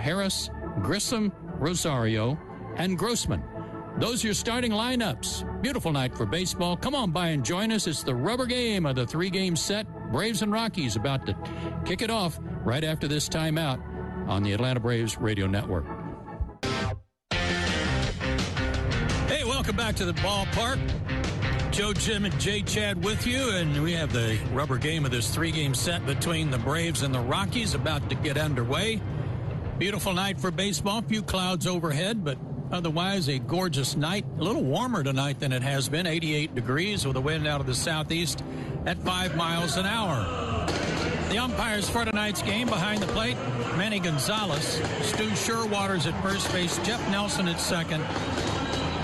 Harris, Grissom, Rosario, and Grossman. Those are your starting lineups. Beautiful night for baseball. Come on by and join us. It's the rubber game of the three-game set. Braves and Rockies about to kick it off right after this timeout on the Atlanta Braves Radio Network. Hey, welcome back to the ballpark. Joe, Jim, and Jay Chad with you, and we have the rubber game of this three-game set between the Braves and the Rockies about to get underway. Beautiful night for baseball. Few clouds overhead, but otherwise a gorgeous night. A little warmer tonight than it has been, 88 degrees with a wind out of the southeast at 5 miles an hour. The umpires for tonight's game behind the plate, Manny Gonzalez, Stu Sherwaters at first base, Jeff Nelson at second,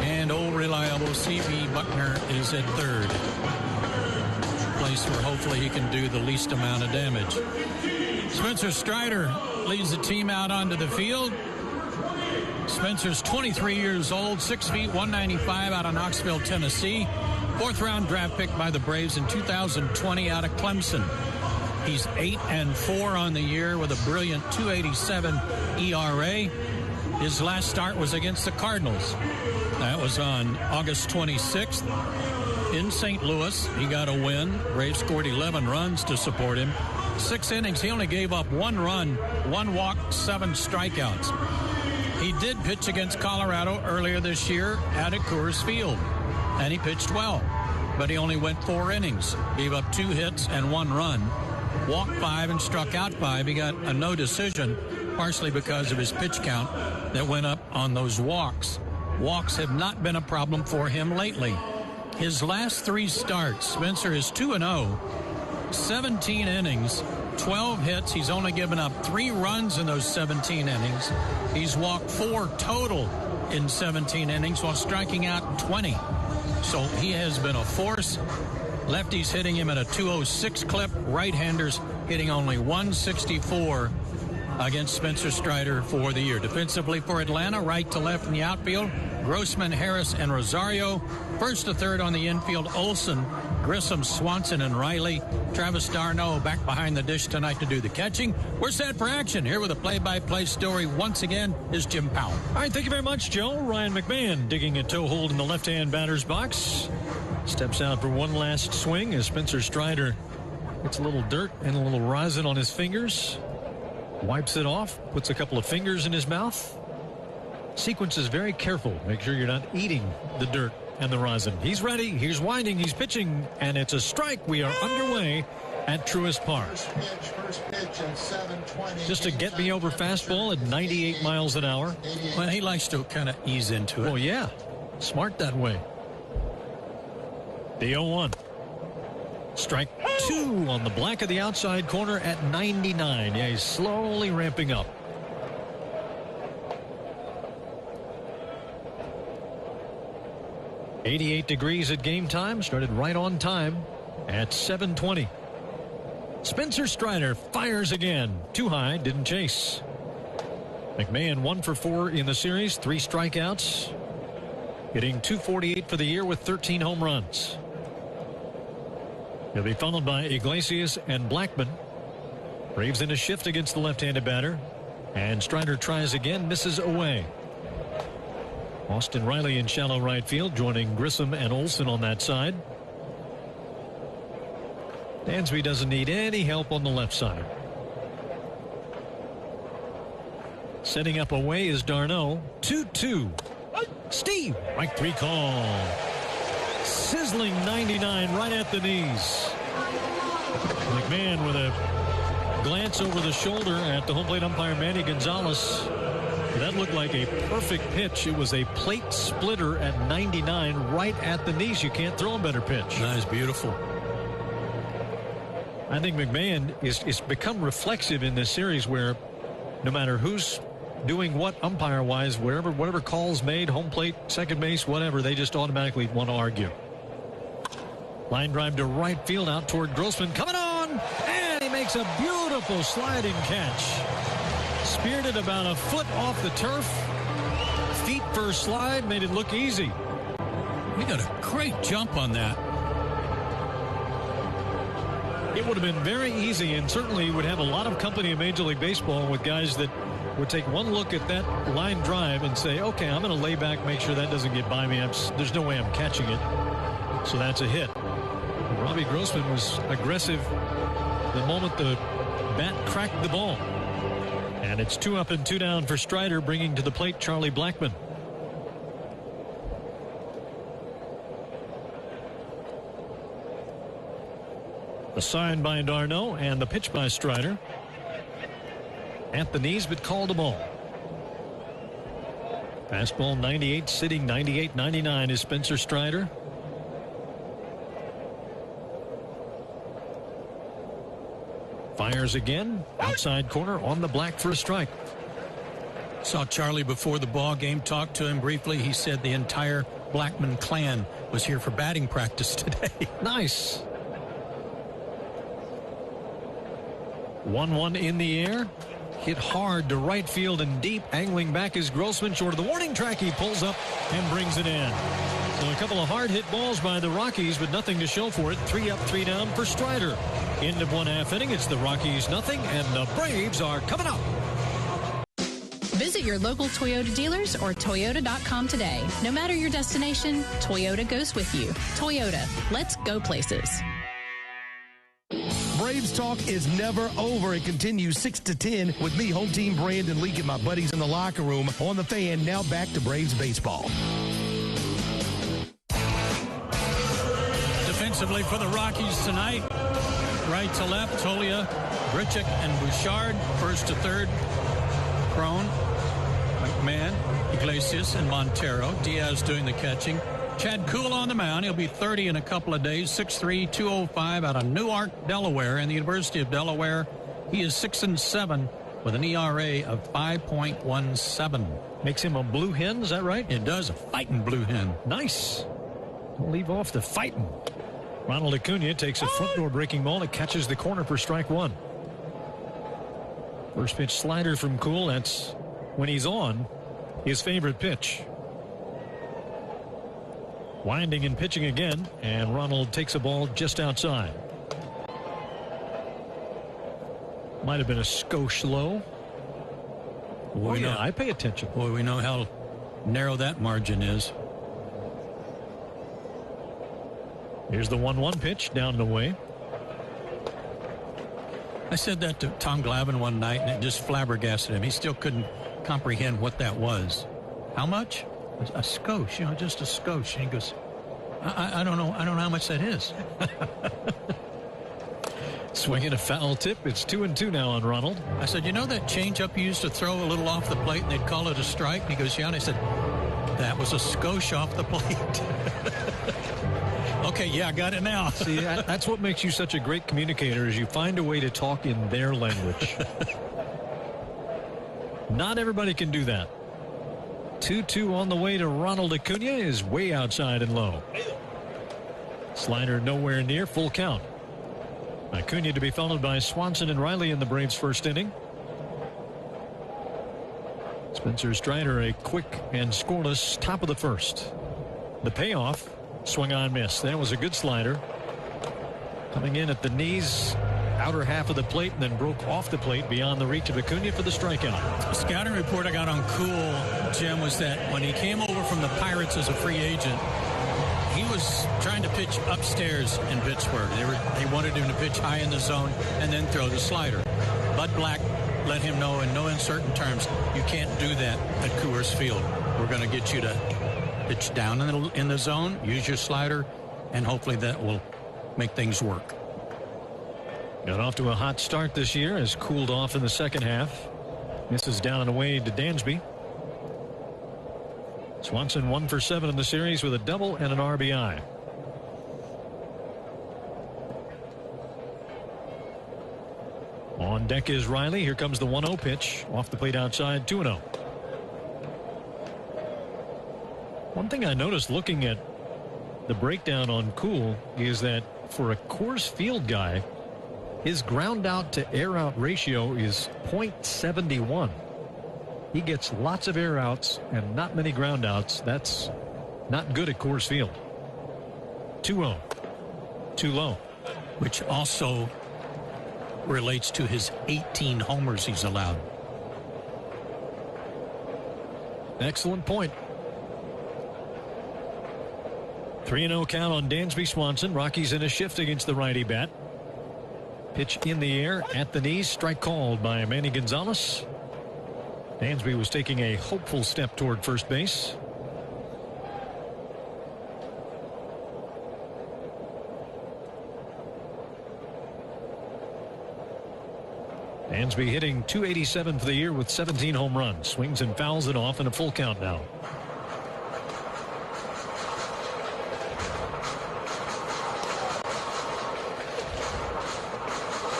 and old reliable C.B. Buckner is at third. Place where hopefully he can do the least amount of damage. Spencer Strider leads the team out onto the field. Spencer's 23 years old, 6 feet, 195 out of Knoxville, Tennessee. Fourth-round draft pick by the Braves in 2020 out of Clemson. He's 8-4 on the year with a brilliant 2.87 ERA. His last start was against the Cardinals. That was on August 26th in St. Louis. He got a win. Braves scored 11 runs to support him. 6 innings. He only gave up 1 run, 1 walk, 7 strikeouts. He did pitch against Colorado earlier this year at Coors Field, and he pitched well. But he only went 4 innings, gave up 2 hits and 1 run, walked 5 and struck out 5. He got a no decision, partially because of his pitch count that went up on those walks. Walks have not been a problem for him lately. His last 3 starts, Spencer is 2-0, 17 innings, 12 hits. He's only given up 3 runs in those 17 innings. He's walked 4 total in 17 innings while striking out 20. So he has been a force. Lefties hitting him at a 206 clip. Right-handers hitting only 164 against Spencer Strider for the year. Defensively for Atlanta, right to left in the outfield, Grossman, Harris, and Rosario. First to third on the infield, Olson, Grissom, Swanson, and Riley. Travis d'Arnaud back behind the dish tonight to do the catching. We're set for action. Here with a play-by-play story once again is Jim Powell. All right, thank you very much, Joe. Ryan McMahon digging a toe hold in the left-hand batter's box. Steps out for one last swing as Spencer Strider gets a little dirt and a little rosin on his fingers. Wipes it off, puts a couple of fingers in his mouth. Sequence is very careful. Make sure you're not eating the dirt and the rosin. He's ready. He's winding. He's pitching. And it's a strike. We are underway at Truist Park. Just a get-me-over fastball at 98 miles an hour. Well, he likes to kind of ease into it. Oh, yeah. Smart that way. The 0-1. Strike 2 on the black of the outside corner at 99. Yeah, he's slowly ramping up. .88 degrees at game time. Started right on time at 7:20. Spencer Strider fires again. Too high, didn't chase. McMahon 1 for 4 in the series, 3 strikeouts. Hitting .248 for the year with 13 home runs. He'll be followed by Iglesias and Blackman. Braves in a shift against the left-handed batter. And Strider tries again, misses away. Austin Riley in shallow right field, joining Grissom and Olson on that side. Dansby doesn't need any help on the left side. Setting up away is d'Arnaud. 2-2. Steve, strike 3 call. Sizzling 99 right at the knees. McMahon with a glance over the shoulder at the home plate umpire Manny Gonzalez. That looked like a perfect pitch. It was a plate splitter at 99 right at the knees. You can't throw a better pitch. That is beautiful. I think McMahon is become reflexive in this series where no matter who's doing what umpire-wise, whatever calls made, home plate, second base, whatever, they just automatically want to argue. Line drive to right field out toward Grossman. Coming on! And he makes a beautiful sliding catch. Speared it about a foot off the turf. Feet first slide, made it look easy. He got a great jump on that. It would have been very easy and certainly would have a lot of company in Major League Baseball with guys that would take one look at that line drive and say, okay, I'm going to lay back, make sure that doesn't get by me. There's no way I'm catching it. So that's a hit. Robbie Grossman was aggressive the moment the bat cracked the ball. And it's 2 up and 2 down for Strider, bringing to the plate Charlie Blackmon. The sign by Darno and the pitch by Strider. At the knees, but called a ball. Fastball 98, sitting 98-99 is Spencer Strider. Fires again, outside corner on the black for a strike. Saw Charlie before the ball game, talked to him briefly. He said the entire Blackmon clan was here for batting practice today. Nice. 1-1 in the air. Hit hard to right field and deep. Angling back is Grossman, short of the warning track. He pulls up and brings it in. So a couple of hard hit balls by the Rockies, but nothing to show for it. 3 up, 3 down for Strider. End of 1/2 inning. It's the Rockies nothing, and the Braves are coming up. Visit your local Toyota dealers or Toyota.com today. No matter your destination, Toyota goes with you. Toyota, let's go places. Braves talk is never over. It continues 6 to 10 with me, home team Brandon Leake, and my buddies in the locker room on the Fan. Now back to Braves baseball. Defensively for the Rockies tonight, right to left, Tolia, Grichuk, and Bouchard. First to third, Crone, McMahon, Iglesias, and Montero. Diaz doing the catching. Chad Kuhl on the mound. He'll be 30 in a couple of days. 6'3", 205 out of Newark, Delaware, and the University of Delaware. He is 6-7 with an ERA of 5.17. Makes him a blue hen, is that right? It does, a fighting blue hen. Nice. Don't leave off the fighting. Ronald Acuna takes a front door breaking ball and catches the corner for strike 1. First pitch slider from Kuhl. That's when he's on his favorite pitch. Winding and pitching again, and Ronald takes a ball just outside. Might have been a skosh low. Boy, yeah, I pay attention. Boy, we know how narrow that margin is. Here's the 1-1 pitch down and away. I said that to Tom Glavine one night, and it just flabbergasted him. He still couldn't comprehend what that was. How much? A skosh, just a skosh. And he goes, I don't know how much that is. Swinging a foul tip. It's 2-2 now on Ronald. I said, that changeup you used to throw a little off the plate and they'd call it a strike? And he goes, yeah. And I said, that was a skosh off the plate. Okay, yeah, I got it now. See, that's what makes you such a great communicator, is you find a way to talk in their language. Not everybody can do that. 2-2 on the way to Ronald Acuna is way outside and low. Slider nowhere near, full count. Acuna to be followed by Swanson and Riley in the Braves' first inning. Spencer Strider a quick and scoreless top of the first. The payoff, swung on miss. That was a good slider. Coming in at the knees, outer half of the plate, and then broke off the plate beyond the reach of Acuna for the strikeout. The scouting report I got on Kuhl, Jim, was that when he came over from the Pirates as a free agent, he was trying to pitch upstairs in Pittsburgh. They wanted him to pitch high in the zone and then throw the slider. Bud Black let him know in no uncertain terms, you can't do that at Coors Field. We're going to get you to pitch down in the zone, use your slider, and hopefully that will make things work. Got off to a hot start this year, has cooled off in the second half. Misses down and away to Dansby. Swanson 1 for 7 in the series with a double and an RBI. On deck is Riley. Here comes the 1-0 pitch. Off the plate outside, 2-0. One thing I noticed looking at the breakdown on Kuhl is that for a Coors Field guy, his ground out to air out ratio is .71. He gets lots of air outs and not many ground outs. That's not good at Coors Field. 2-0. Too low. Which also relates to his 18 homers he's allowed. Excellent point. 3-0 count on Dansby Swanson. Rockies in a shift against the righty bat. Pitch in the air at the knees. Strike called by Manny Gonzalez. Dansby was taking a hopeful step toward first base. Dansby hitting .287 for the year with 17 home runs. Swings and fouls it off in a full count now.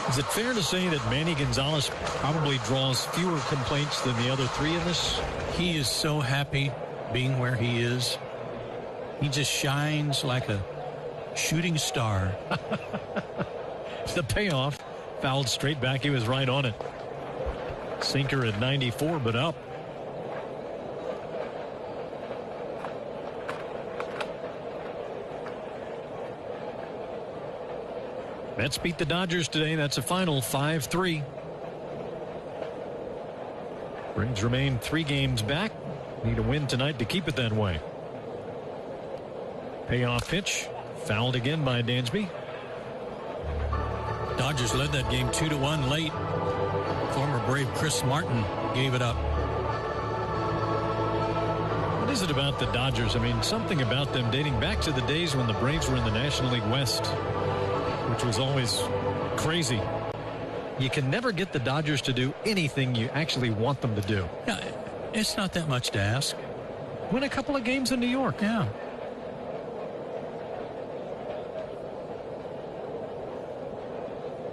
Is it fair to say that Manny Gonzalez probably draws fewer complaints than the other three in this? He is so happy being where he is. He just shines like a shooting star. The payoff, fouled straight back. He was right on it. Sinker at 94, but up. Mets beat the Dodgers today. That's a final 5-3. Braves remain 3 games back. Need a win tonight to keep it that way. Payoff pitch. Fouled again by Dansby. Dodgers led that game 2-1 late. Former Brave Chris Martin gave it up. What is it about the Dodgers? I mean, something about them dating back to the days when the Braves were in the National League West, which was always crazy. You can never get the Dodgers to do anything you actually want them to do. Yeah, it's not that much to ask. Win a couple of games in New York. Yeah.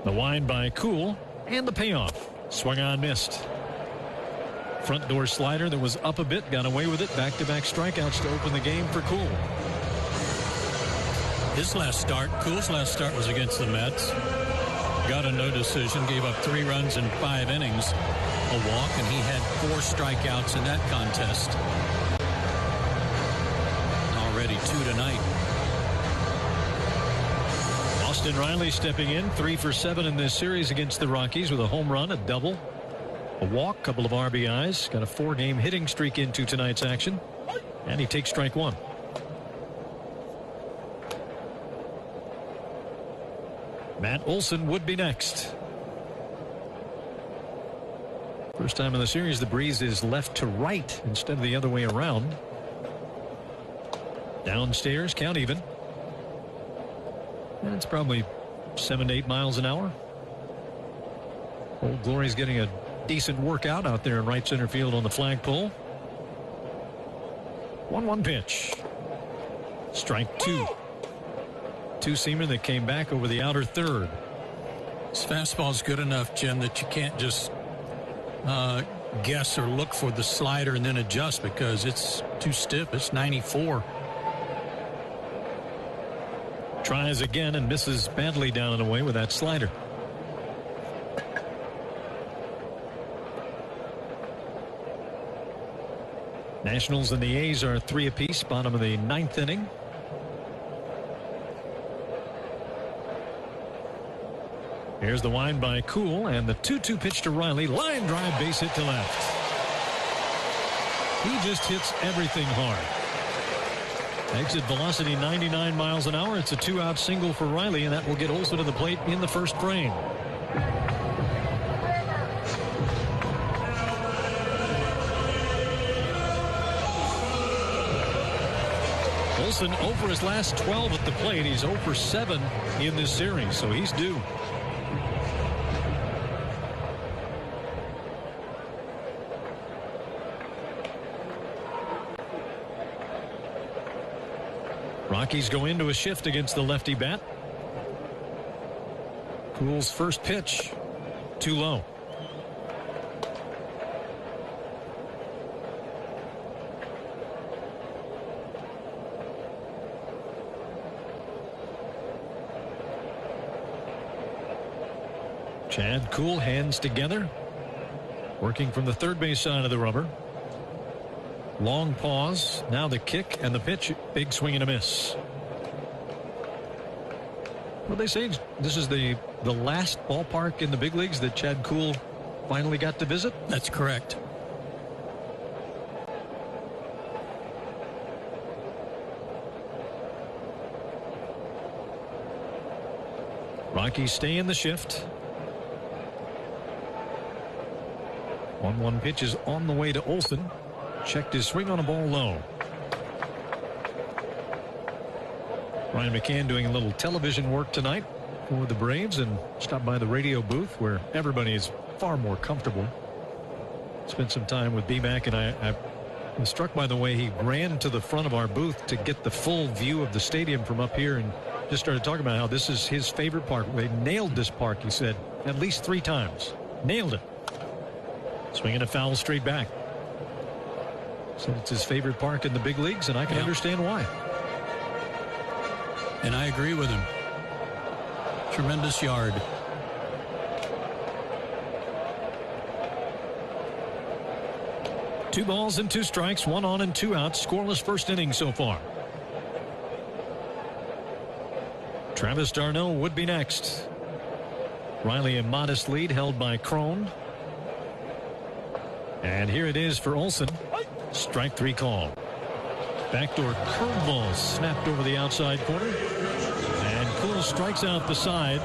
The wind by Cool and the payoff. Swung on, missed. Front door slider that was up a bit, got away with it. Back-to-back strikeouts to open the game for Cool. His last start, Cool's last start was against the Mets. Got a no decision, gave up 3 runs in 5 innings, a walk, and he had 4 strikeouts in that contest. Already 2 tonight. Austin Riley stepping in, 3 for 7 in this series against the Rockies with a home run, a double, a walk, couple of RBIs. Got a 4-game hitting streak into tonight's action. And he takes strike 1. Matt Olson would be next. First time in the series the breeze is left to right instead of the other way around. Downstairs, count even. And it's probably 7 to 8 miles an hour. Old Glory's getting a decent workout out there in right center field on the flagpole. 1-1 pitch. Strike 2. Two-seamer that came back over the outer third. His fastball's good enough, Jim, that you can't just guess or look for the slider and then adjust because it's too stiff. It's 94. Tries again and misses badly down and away with that slider. Nationals and the A's are 3 apiece, bottom of the 9th inning. Here's the wind by Cool and the 2-2 pitch to Riley. Line drive, base hit to left. He just hits everything hard. Exit velocity 99 miles an hour. It's a 2-out single for Riley, and that will get Olson to the plate in the first frame. Olson over his last 12 at the plate. He's 0 for 7 in this series, so he's due. Rockies go into a shift against the lefty bat. Cool's first pitch, too low. Chad Cool, hands together, working from the third base side of the rubber. Long pause. Now the kick and the pitch. Big swing and a miss. Well, they say this is the last ballpark in the big leagues that Chad Cool finally got to visit. That's correct. Rockies stay in the shift. 1-1 pitch is on the way to Olsen. Checked his swing on a ball low. Ryan McCann doing a little television work tonight for the Braves and stopped by the radio booth where everybody is far more comfortable. Spent some time with BMAC, and I was struck by the way he ran to the front of our booth to get the full view of the stadium from up here and just started talking about how this is his favorite park. They nailed this park, he said, at least 3 times. Nailed it. Swinging a foul straight back. Said it's his favorite park in the big leagues, and I can understand why. And I agree with him. Tremendous yard. Two balls and 2 strikes, 1 on and 2 out. Scoreless first inning so far. Travis d'Arnaud would be next. Riley a modest lead held by Crone. And here it is for Olsen. Strike 3 call. Backdoor curveball snapped over the outside corner. And Kuhl strikes out the side.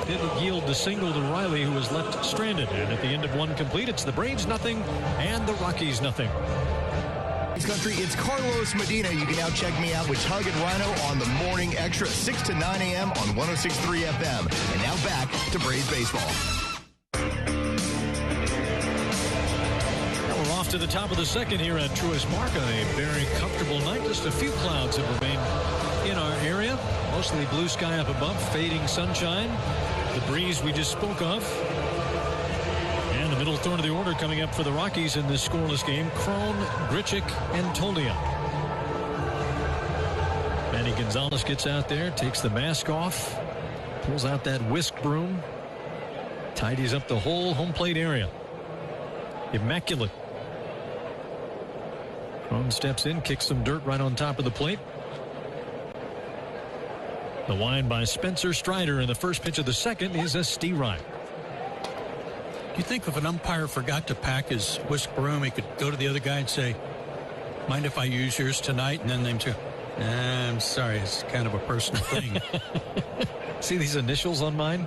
Didn't yield the single to Riley, who was left stranded. And at the end of 1 complete, it's the Braves nothing and the Rockies nothing. Country, it's Carlos Medina. You can now check me out with Tug and Rhino on the Morning Extra, 6 to 9 a.m. on 106.3 FM. And now back to Braves baseball. Off to the top of the second here at Truist Park. A very comfortable night. Just a few clouds have remained in our area. Mostly blue sky up above, fading sunshine. The breeze we just spoke of. And the middle third of the order coming up for the Rockies in this scoreless game. Crone, Grichuk, and Tolia. Manny Gonzalez gets out there, takes the mask off, pulls out that whisk broom, tidies up the whole home plate area. Immaculate. Crone steps in, kicks some dirt right on top of the plate. The wind by Spencer Strider in the first pitch of the second is a steeride. Do you think if an umpire forgot to pack his whisk broom, he could go to the other guy and say, mind if I use yours tonight? And then they say, I'm sorry, it's kind of a personal thing. See these initials on mine?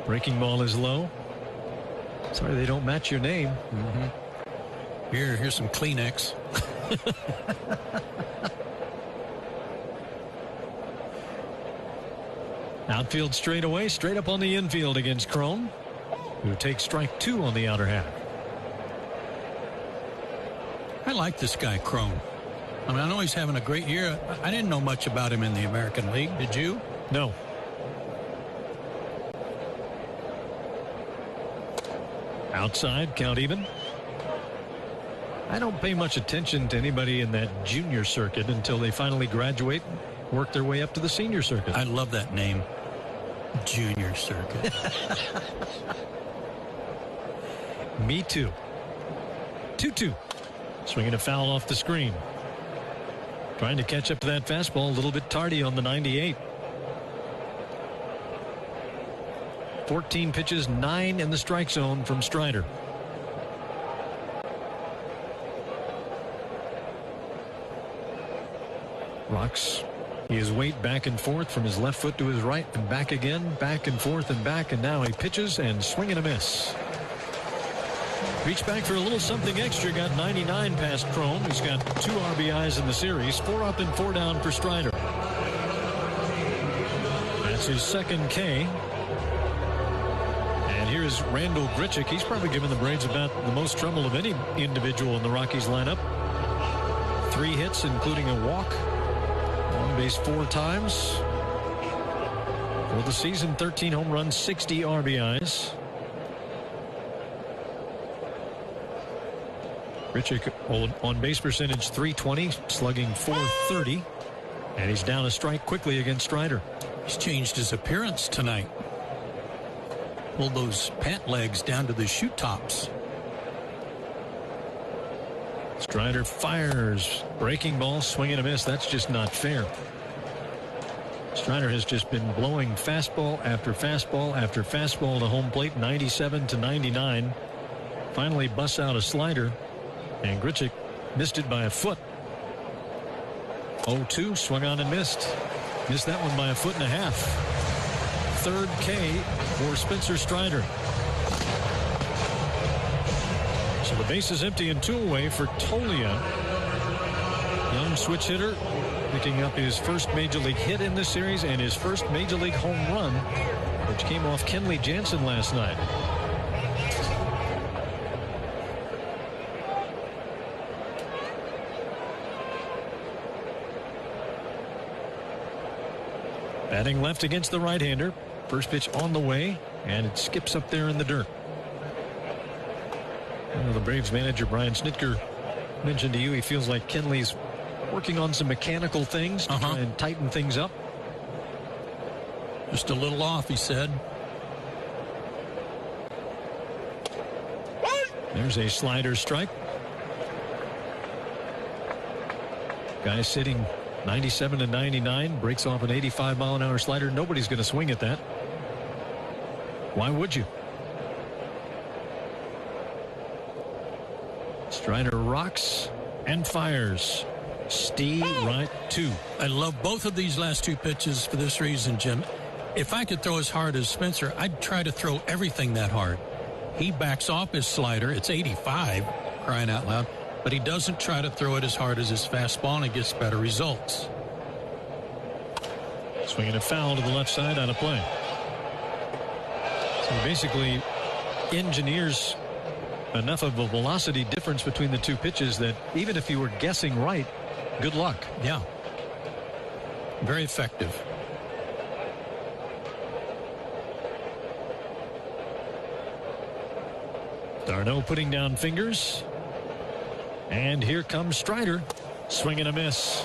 Breaking ball is low. Sorry they don't match your name. Mm-hmm. Here's some Kleenex. Outfield straight away, straight up on the infield against Crone, who takes strike 2 on the outer half. I like this guy, Crone. I mean, I know he's having a great year. I didn't know much about him in the American League. Did you? No. Outside, count even. I don't pay much attention to anybody in that junior circuit until they finally graduate and work their way up to the senior circuit. I love that name. Junior circuit. Me too. 2-2. Swinging a foul off the screen. Trying to catch up to that fastball a little bit tardy on the 98. 14 pitches, 9 in the strike zone from Strider. Rocks his weight back and forth from his left foot to his right and back again, back and forth and back, and now he pitches and swing and a miss. Reached back for a little something extra, got 99 past Crone. He's got 2 RBIs in the series, 4 up and 4 down for Strider. That's his second K. And here's Randall Grichuk. He's probably given the Braves about the most trouble of any individual in the Rockies lineup. 3 hits, including a walk. On base 4 times. For the season, 13 home runs, 60 RBIs. Grichuk on base percentage 320, slugging 430. And he's down a strike quickly against Strider. He's changed his appearance tonight. Pulled those pant legs down to the shoe tops. Strider fires. Breaking ball, swing and a miss. That's just not fair. Strider has just been blowing fastball after fastball after fastball to home plate, 97 to 99. Finally busts out a slider, and Grichuk missed it by a foot. 0-2, swung on and missed. Missed that one by a foot and a half. third K for Spencer Strider. So the base is empty and 2 away for Tolia. Young switch hitter picking up his first major league hit in this series and his first major league home run, which came off Kenley Jansen last night. Batting left against the right-hander. First pitch on the way, and it skips up there in the dirt. The Braves manager Brian Snitker mentioned to you he feels like Kenley's working on some mechanical things to try and tighten things up. Just a little off, he said. There's a slider strike. Guy sitting 97 to 99, breaks off an 85-mile-an-hour slider. Nobody's going to swing at that. Why would you? Strider rocks and fires. Steve right 2. I love both of these last 2 pitches for this reason, Jim. If I could throw as hard as Spencer, I'd try to throw everything that hard. He backs off his slider. It's 85, crying out loud. But he doesn't try to throw it as hard as his fastball, and he gets better results. Swinging a foul to the left side on a play. So he basically engineers enough of a velocity difference between the 2 pitches that even if you were guessing right, good luck. Yeah. Very effective. Darno putting down fingers. And here comes Strider. Swing and a miss.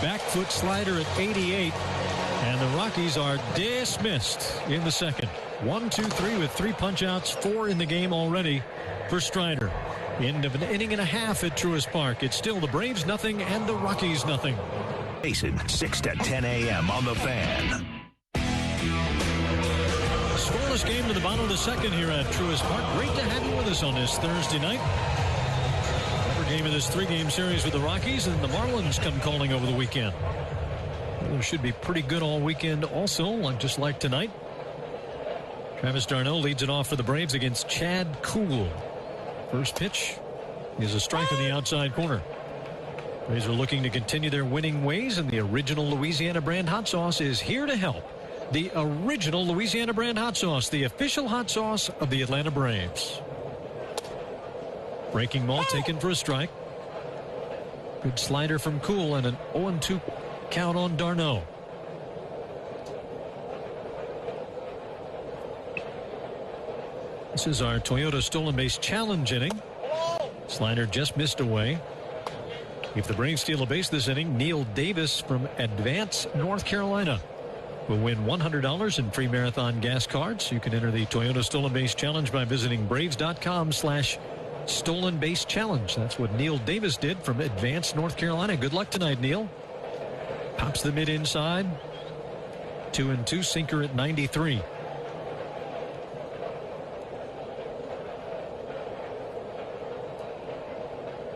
Back foot slider at 88. And the Rockies are dismissed in the second. 1, 2, 3 with 3 punch-outs, 4 in the game already for Strider. End of an inning and a half at Truist Park. It's still the Braves nothing and the Rockies nothing. Mason, 6 to 10 a.m. on the Fan. Scoreless game to the bottom of the second here at Truist Park. Great to have you with us on this Thursday night. Game of this 3-game series with the Rockies, and the Marlins come calling over the weekend. It should be pretty good all weekend also, just like tonight. Travis d'Arnaud leads it off for the Braves against Chad Kuhl. First pitch is a strike on the outside corner. Braves are looking to continue their winning ways, and the original Louisiana brand hot sauce is here to help. The original Louisiana brand hot sauce, the official hot sauce of the Atlanta Braves. Breaking ball taken for a strike. Good slider from Kuhl and an 0-2 count on d'Arnaud. This is our Toyota stolen base challenge inning. Slider just missed away. If the Braves steal a base this inning, Neil Davis from Advance, North Carolina will win $100 in free marathon gas cards. You can enter the Toyota stolen base challenge by visiting Braves.com/stolen base challenge. That's what Neil Davis did from Advance, North Carolina. Good luck tonight, Neil. Pops the mid inside. 2-2, sinker at 93.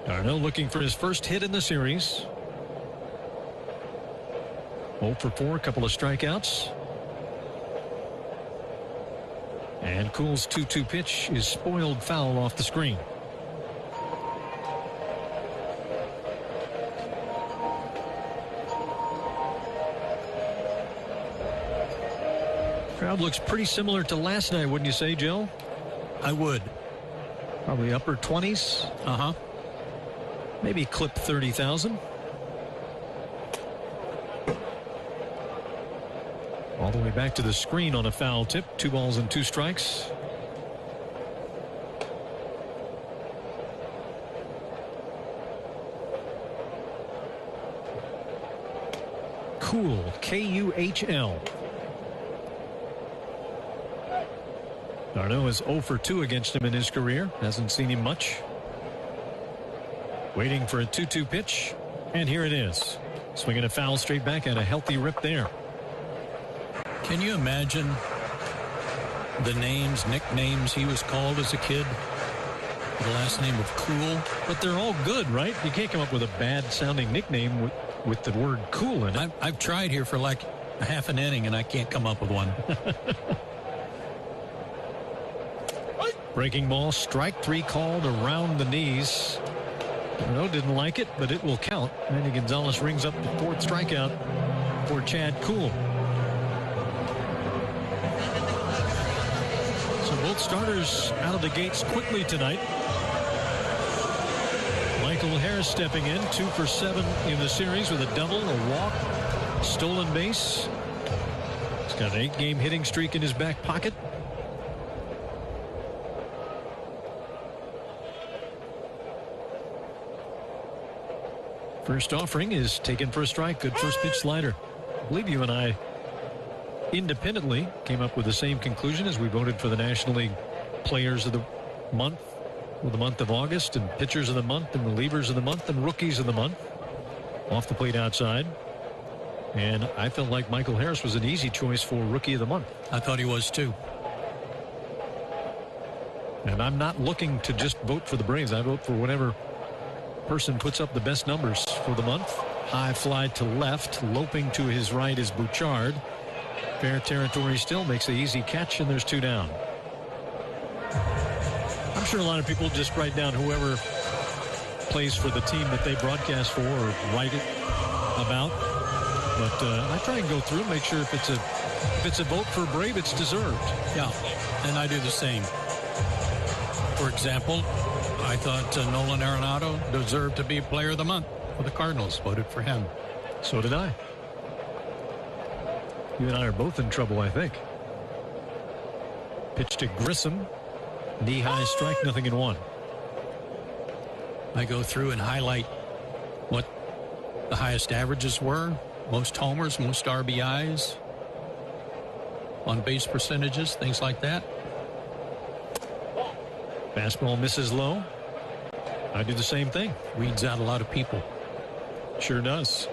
d'Arnaud looking for his first hit in the series. 0 for 4, a couple of strikeouts. And Kuhl's 2-2 pitch is spoiled foul off the screen. Crowd looks pretty similar to last night, wouldn't you say, Joe? I would. Probably upper 20s. Maybe clip 30,000. All the way back to the screen on a foul tip. 2 balls and 2 strikes. Kuhl, K-U-H-L. d'Arnaud is 0 for 2 against him in his career. Hasn't seen him much. Waiting for a 2-2 pitch. And here it is. Swinging a foul straight back and a healthy rip there. Can you imagine the names, nicknames he was called as a kid? The last name of Kuhl. But they're all good, right? You can't come up with a bad sounding nickname with the word cool in it. I've tried here for like a half an inning, and I can't come up with one. Breaking ball, strike 3 called around the knees. No, didn't like it, but it will count. Randy Gonzalez rings up the 4th strikeout for Chad Kuhl. So both starters out of the gates quickly tonight. Michael Harris stepping in, 2 for 7 in the series with a double, a walk, stolen base. He's got an 8-game hitting streak in his back pocket. First offering is taken for a strike. Good first pitch slider. I believe you and I independently came up with the same conclusion as we voted for the National League Players of the Month for the month of August, and Pitchers of the Month, and Relievers of the Month, and Rookies of the Month. Off the plate outside. And I felt like Michael Harris was an easy choice for Rookie of the Month. I thought he was too. And I'm not looking to just vote for the Braves. I vote for whatever person puts up the best numbers for the month. High fly to left. Loping to his right is Bouchard. Fair territory still, makes the easy catch, and there's 2 down. I'm sure a lot of people just write down whoever plays for the team that they broadcast for or write it about. But I try and go through and make sure if it's a vote for a Brave, it's deserved. Yeah, and I do the same. For example, I thought Nolan Arenado deserved to be Player of the Month for the Cardinals. Voted for him. So did I. You and I are both in trouble, I think. Pitch to Grissom. Knee-high strike, 0-1. I go through and highlight what the highest averages were. Most homers, most RBIs. On base percentages, things like that. Fastball misses low. I do the same thing. Weeds out a lot of people. Sure does.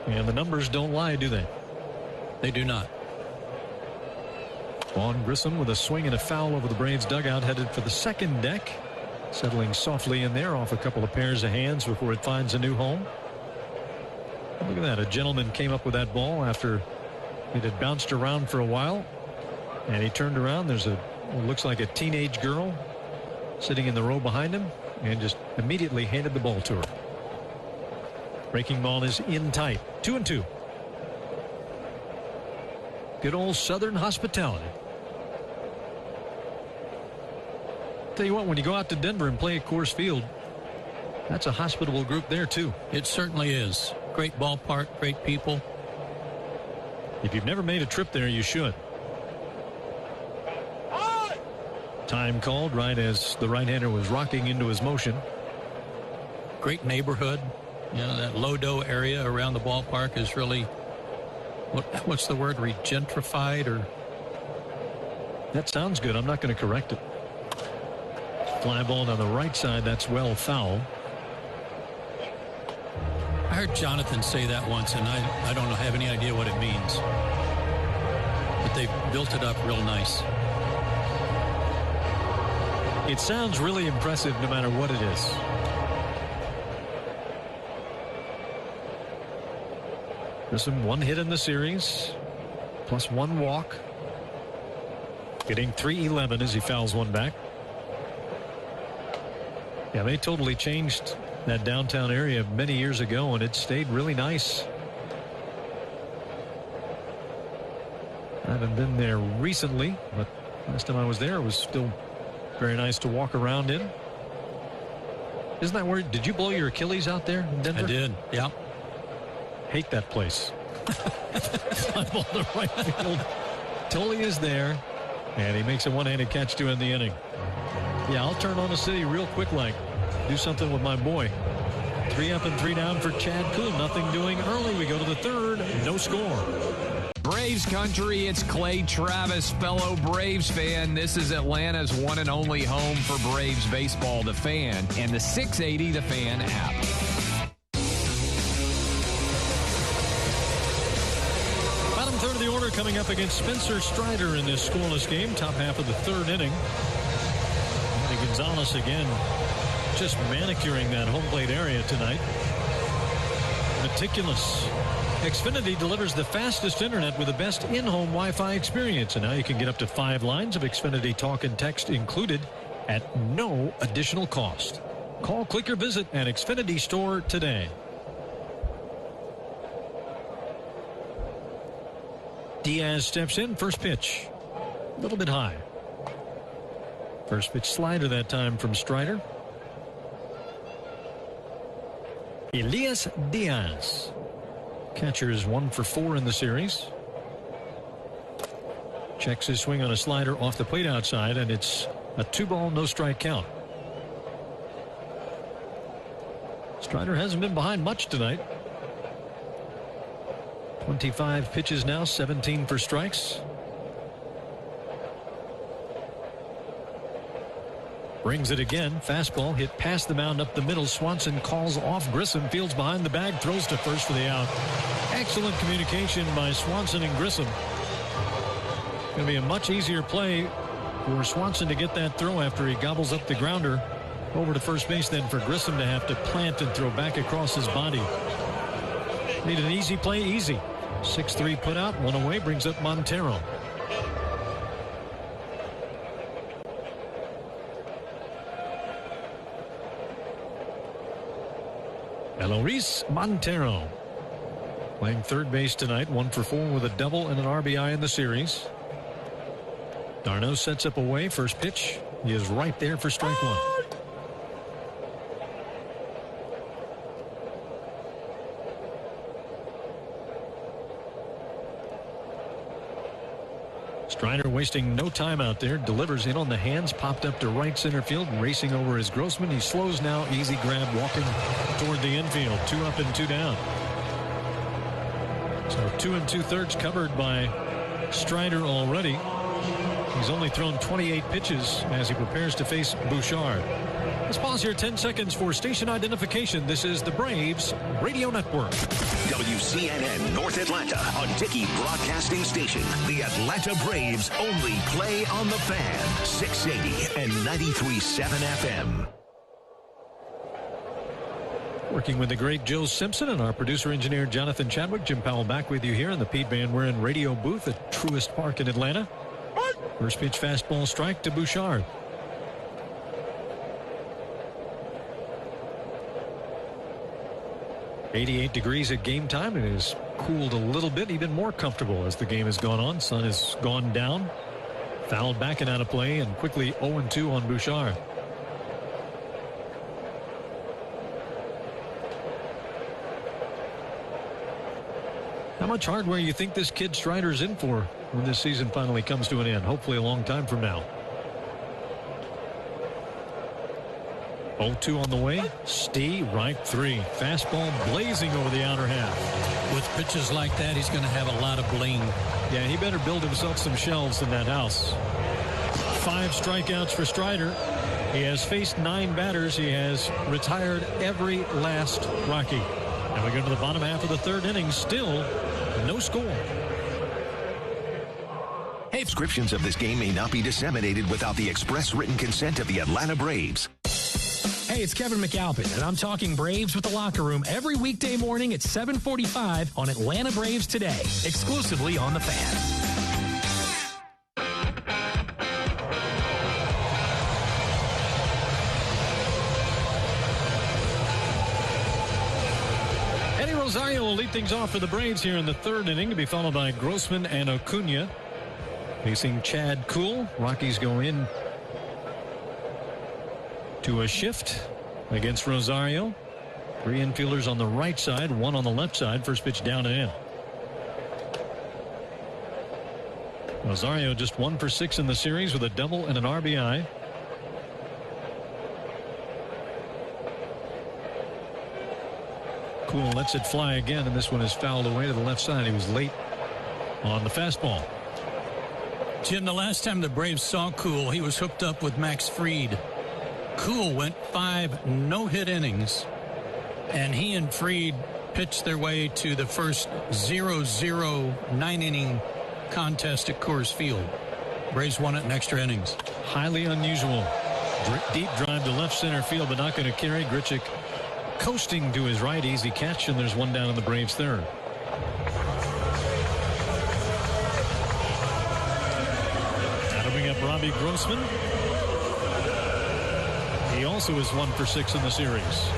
And the numbers don't lie, do they? They do not. Vaughn Grissom with a swing and a foul over the Braves dugout, headed for the second deck. Settling softly in there off a couple of pairs of hands before it finds a new home. Look at that. A gentleman came up with that ball after it had bounced around for a while. And he turned around. There's what looks like a teenage girl sitting in the row behind him, and just immediately handed the ball to her. Breaking ball is in tight. 2-2. Good old Southern hospitality. Tell you what, when you go out to Denver and play at Coors Field, that's a hospitable group there too. It certainly is. Great ballpark, great people. If you've never made a trip there, you should. Time called right as the right-hander was rocking into his motion. Great neighborhood. You know, that Lodo area around the ballpark is really, what's the word, regentrified? Or that sounds good. I'm not going to correct it. Fly ball down the right side. That's well foul. I heard Jonathan say that once, and I don't have any idea what it means. But they built it up real nice. It sounds really impressive no matter what it is. Grissom, 1 hit in the series, plus 1 walk. Getting .311 as he fouls one back. Yeah, they totally changed that downtown area many years ago, and it stayed really nice. I haven't been there recently, but last time I was there, it was still very nice to walk around in. Isn't that where, did you blow your Achilles out there in Denver? I did, yeah. Hate that place. Fly ball to right field. Tully is there, and he makes a one-handed catch to end the inning. Yeah, I'll turn on the city real quick, like do something with my boy. 3 up and 3 down for Chad Kuhl. Nothing doing early. We go to the third. No score. Braves country, it's Clay Travis, fellow Braves fan. This is Atlanta's one and only home for Braves baseball, The Fan, and the 680 The Fan app. Bottom third of the order coming up against Spencer Strider in this scoreless game. Top half of the third inning. Randy Gonzalez again just manicuring that home plate area tonight. meticulous. Xfinity delivers the fastest internet with the best in-home Wi-Fi experience. And now you can get up to 5 lines of Xfinity talk and text included at no additional cost. Call, click, or visit an Xfinity store today. Diaz steps in. First pitch. A little bit high. First pitch slider that time from Strider. Elias Diaz. Catcher is 1 for 4 in the series. Checks his swing on a slider off the plate outside, and it's a 2-ball, no strike count. Strider hasn't been behind much tonight. 25 pitches now, 17 for strikes. Brings it again. Fastball hit past the mound up the middle. Swanson calls off Grissom. Fields behind the bag. Throws to first for the out. Excellent communication by Swanson and Grissom. Going to be a much easier play for Swanson to get that throw after he gobbles up the grounder over to first base than for Grissom to have to plant and throw back across his body. Made an easy play, easy. 6-3 put out, 1 away, brings up Montero. Eloise Montero playing third base tonight, 1 for 4 with a double and an RBI in the series. Darno sets up away. First pitch. He is right there for strike 1. Strider wasting no time out there. Delivers in on the hands. Popped up to right center field. Racing over his Grossman. He slows now. Easy grab. Walking toward the infield. 2 up and 2 down. So 2 2/3 covered by Strider already. He's only thrown 28 pitches as he prepares to face Bouchard. Let's pause here 10 seconds for station identification. This is the Braves Radio Network. WCNN North Atlanta, a Dickey Broadcasting Station. The Atlanta Braves only play on the Fan. 680 and 93.7 FM. Working with the great Joe Simpson and our producer-engineer Jonathan Chadwick. Jim Powell back with you here in the Pete Van Wieren radio booth at Truist Park in Atlanta. First pitch fastball strike to Bouchard. .88 degrees at game time. It has cooled a little bit, even more comfortable as the game has gone on. Sun has gone down. Fouled back and out of play, and quickly 0-2 on Bouchard. How much hardware you think this kid Strider's in for when this season finally comes to an end? Hopefully a long time from now. 0-2 on the way. Stee, right 3. Fastball blazing over the outer half. With pitches like that, he's going to have a lot of bling. Yeah, he better build himself some shelves in that house. 5 strikeouts for Strider. He has faced 9 batters. He has retired every last Rocky. And we go to the bottom half of the 3rd inning. Still no score. Hey, descriptions of this game may not be disseminated without the express written consent of the Atlanta Braves. Hey, it's Kevin McAlpin, and I'm talking Braves with the Locker Room every weekday morning at 7:45 on Atlanta Braves Today, exclusively on The Fan. Eddie Rosario will lead things off for the Braves here in the 3rd inning, to be followed by Grossman and Acuna. Facing Chad Kuhl. Rockies go in to a shift against Rosario. 3 infielders on the right side, 1 on the left side. First pitch down and in. Rosario just 1 for 6 in the series with a double and an RBI. Kuhl lets it fly again, and this one is fouled away to the left side. He was late on the fastball. Jim, the last time the Braves saw Kuhl, he was hooked up with Max Fried. Kuhl went 5 no-hit innings, and he and Fried pitched their way to the first 0-0 9-inning contest at Coors Field. Braves won it in extra innings. Highly unusual. Deep drive to left center field, but not going to carry. Grichuk coasting to his right. Easy catch, and there's one down in the Braves' third. That'll bring up Robbie Grossman. He also is 1 for 6 in the series.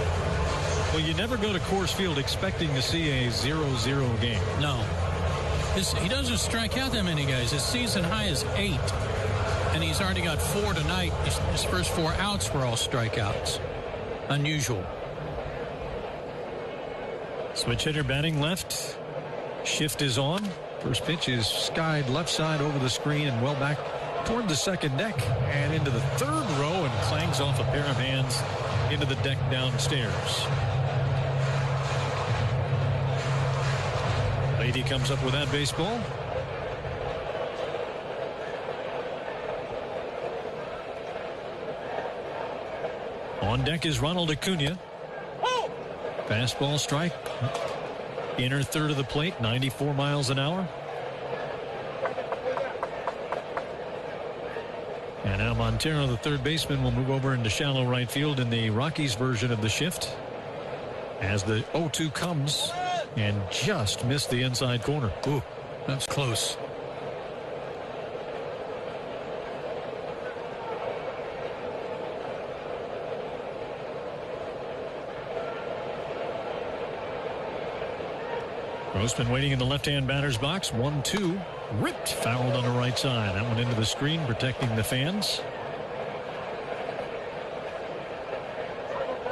Well, you never go to Coors Field expecting to see a 0-0 game. No. He doesn't strike out that many guys. His season high is 8. And he's already got 4 tonight. His first 4 outs were all strikeouts. Unusual. Switch hitter batting left. Shift is on. First pitch is skied left side over the screen and well back toward the second deck and into the third row and clangs off a pair of hands into the deck downstairs. Lady comes up with that baseball. On deck is Ronald Acuna. Fastball strike. Inner third of the plate, 94 miles an hour. And now Montero, the third baseman, will move over into shallow right field in the Rockies version of the shift. As the 0-2 comes and just missed the inside corner. Ooh, that's close. Grossman waiting in the left-hand batter's box. 1-2. Ripped, fouled on the right side. That one into the screen, protecting the fans.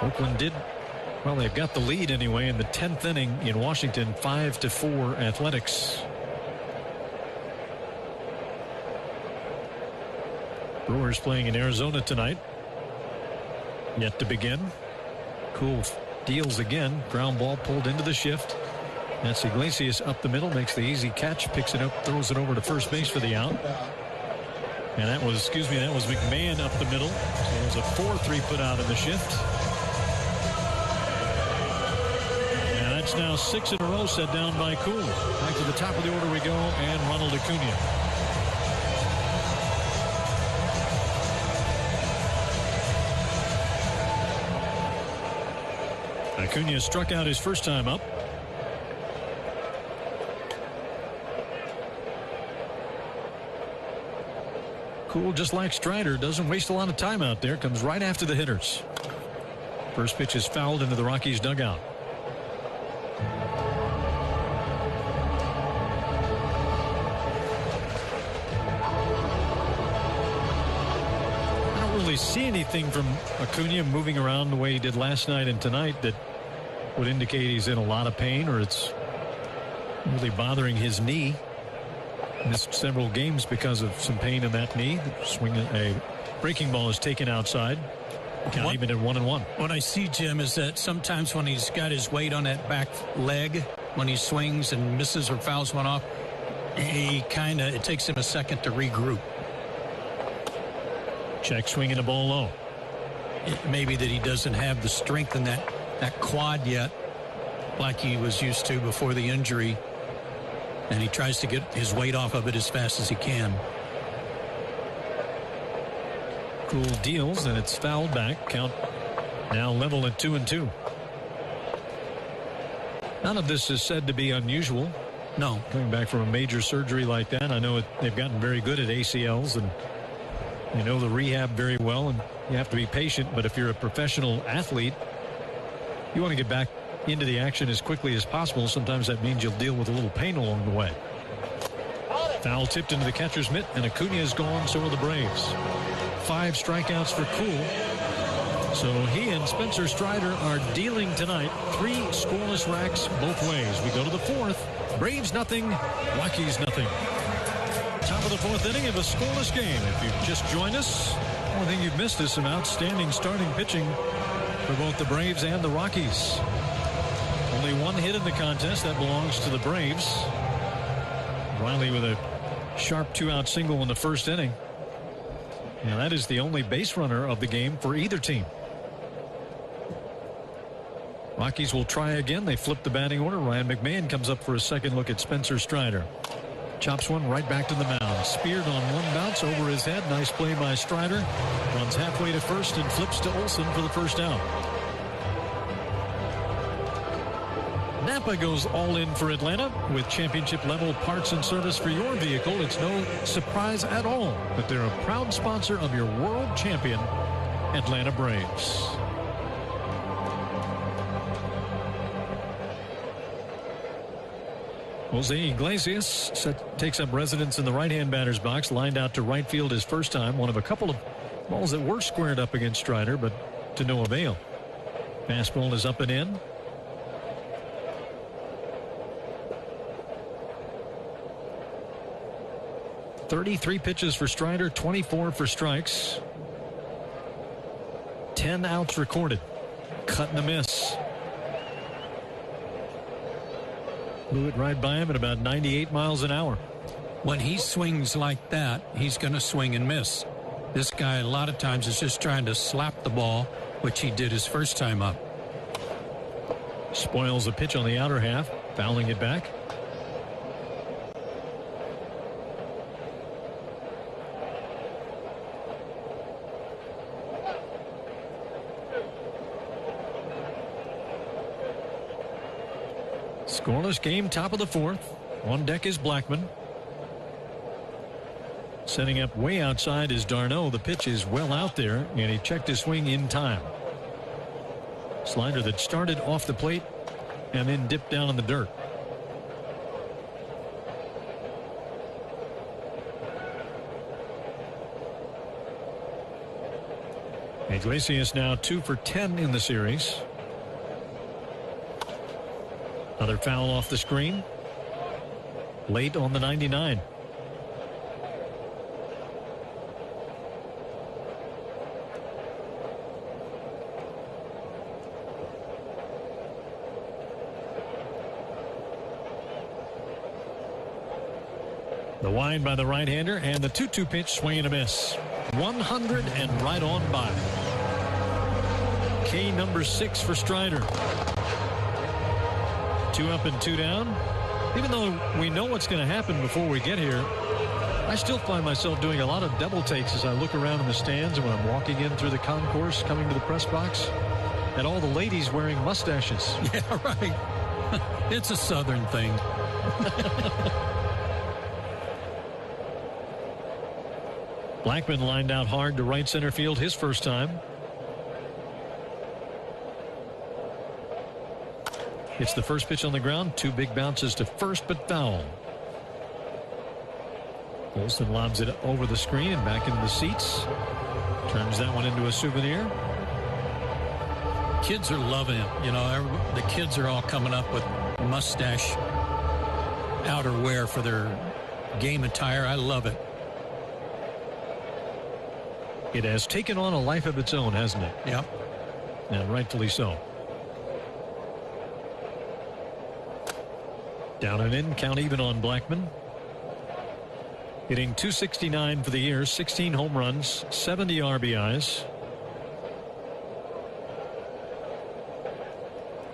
Oakland did, well, they've got the lead anyway in the 10th inning in Washington, 5-4 Athletics. Brewers playing in Arizona tonight. Yet to begin. Cool deals again. Ground ball pulled into the shift. That's Iglesias up the middle, makes the easy catch, picks it up, throws it over to first base for the out. And that was McMahon up the middle. So it was a 4-3 put out in the shift. And that's now 6 in a row set down by Cool. Back to the top of the order we go, and Ronald Acuna. Acuna struck out his first time up. Cool, just like Strider, doesn't waste a lot of time out there. Comes right after the hitters. First pitch is fouled into the Rockies dugout. I don't really see anything from Acuna moving around the way he did last night and tonight that would indicate he's in a lot of pain or it's really bothering his knee. Missed several games because of some pain in that knee. Swinging a breaking ball is taken outside. Count even at 1-1. What I see, Jim, is that sometimes when he's got his weight on that back leg, when he swings and misses or fouls one off, it takes him a second to regroup. Check swinging the ball low. It may be that he doesn't have the strength in that quad yet like he was used to before the injury. And he tries to get his weight off of it as fast as he can. Cool deals, and it's fouled back. Count now level at 2-2. None of this is said to be unusual. No. Coming back from a major surgery like that, I know they've gotten very good at ACLs, and you know the rehab very well, and you have to be patient. But if you're a professional athlete, you want to get back into the action as quickly as possible. Sometimes that means you'll deal with a little pain along the way. Foul tipped into the catcher's mitt, and Acuna is gone. So are the Braves. 5 strikeouts for Cool. So he and Spencer Strider are dealing tonight. 3 scoreless racks both ways. We go to the 4th. Braves nothing, Rockies nothing. Top of the 4th inning of a scoreless game. If you've just joined us, the only thing you've missed is some outstanding starting pitching for both the Braves and the Rockies. Only 1 hit in the contest. That belongs to the Braves. Riley with a sharp 2-out single in the first inning. And that is the only base runner of the game for either team. Rockies will try again. They flip the batting order. Ryan McMahon comes up for a second look at Spencer Strider. Chops one right back to the mound. Speared on one bounce over his head. Nice play by Strider. Runs halfway to first and flips to Olsen for the first out. Napa goes all in for Atlanta with championship-level parts and service for your vehicle. It's no surprise at all that they're a proud sponsor of your world champion, Atlanta Braves. Jose Iglesias takes up residence in the right-hand batter's box, lined out to right field his first time. One of a couple of balls that were squared up against Strider, but to no avail. Fastball is up and in. .33 pitches for Strider, 24 for strikes. 10 outs recorded. Cut and a miss. Blew it right by him at about 98 miles an hour. When he swings like that, he's going to swing and miss. This guy, a lot of times, is just trying to slap the ball, which he did his first time up. Spoils a pitch on the outer half, fouling it back. Scoreless game, top of the fourth. On deck is Blackman. Setting up way outside is Darno. The pitch is well out there, and he checked his swing in time. Slider that started off the plate and then dipped down in the dirt. Iglesias now 2 for 10 in the series. Another foul off the screen. Late on the 99. The wind by the right-hander and the 2-2 pitch, swing and a miss. 100 and right on by. K number 6 for Strider. 2 up and 2 down. Even though we know what's going to happen before we get here, I still find myself doing a lot of double takes as I look around in the stands and when I'm walking in through the concourse coming to the press box at all the ladies wearing mustaches. Yeah, right. It's a Southern thing. Blackman lined out hard to right center field his first time. It's the first pitch on the ground. 2 big bounces to first, but foul. Olsen lobs it over the screen and back into the seats. Turns that one into a souvenir. Kids are loving it. You know, the kids are all coming up with mustache outerwear for their game attire. I love it. It has taken on a life of its own, hasn't it? Yep. And rightfully so. Down and in, count even on Blackman. Hitting .269 for the year, 16 home runs, 70 RBIs.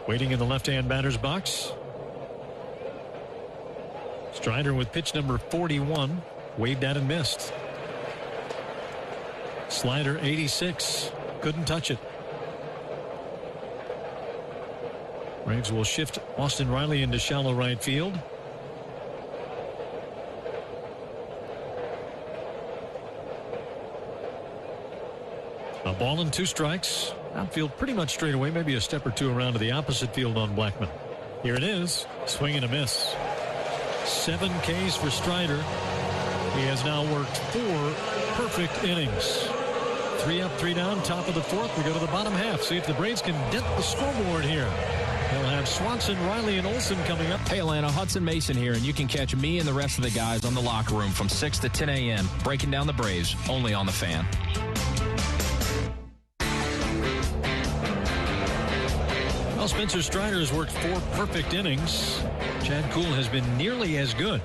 Waiting in the left-hand batter's box. Strider with pitch number 41. Waved at and missed. Slider 86. Couldn't touch it. Braves will shift Austin Riley into shallow right field. A ball and 2 strikes. Outfield pretty much straight away, maybe a step or 2 around to the opposite field on Blackman. Here it is. Swing and a miss. 7 Ks for Strider. He has now worked 4 perfect innings. 3 up, 3 down, top of the fourth. We go to the bottom half. See if the Braves can dent the scoreboard here. They'll have Swanson, Riley, and Olsen coming up. Hey, Atlanta, Hudson Mason here, and you can catch me and the rest of the guys on the locker room from 6 to 10 a.m. breaking down the Braves, only on The Fan. Well, Spencer Strider has worked 4 perfect innings. Chad Kuhl has been nearly as good.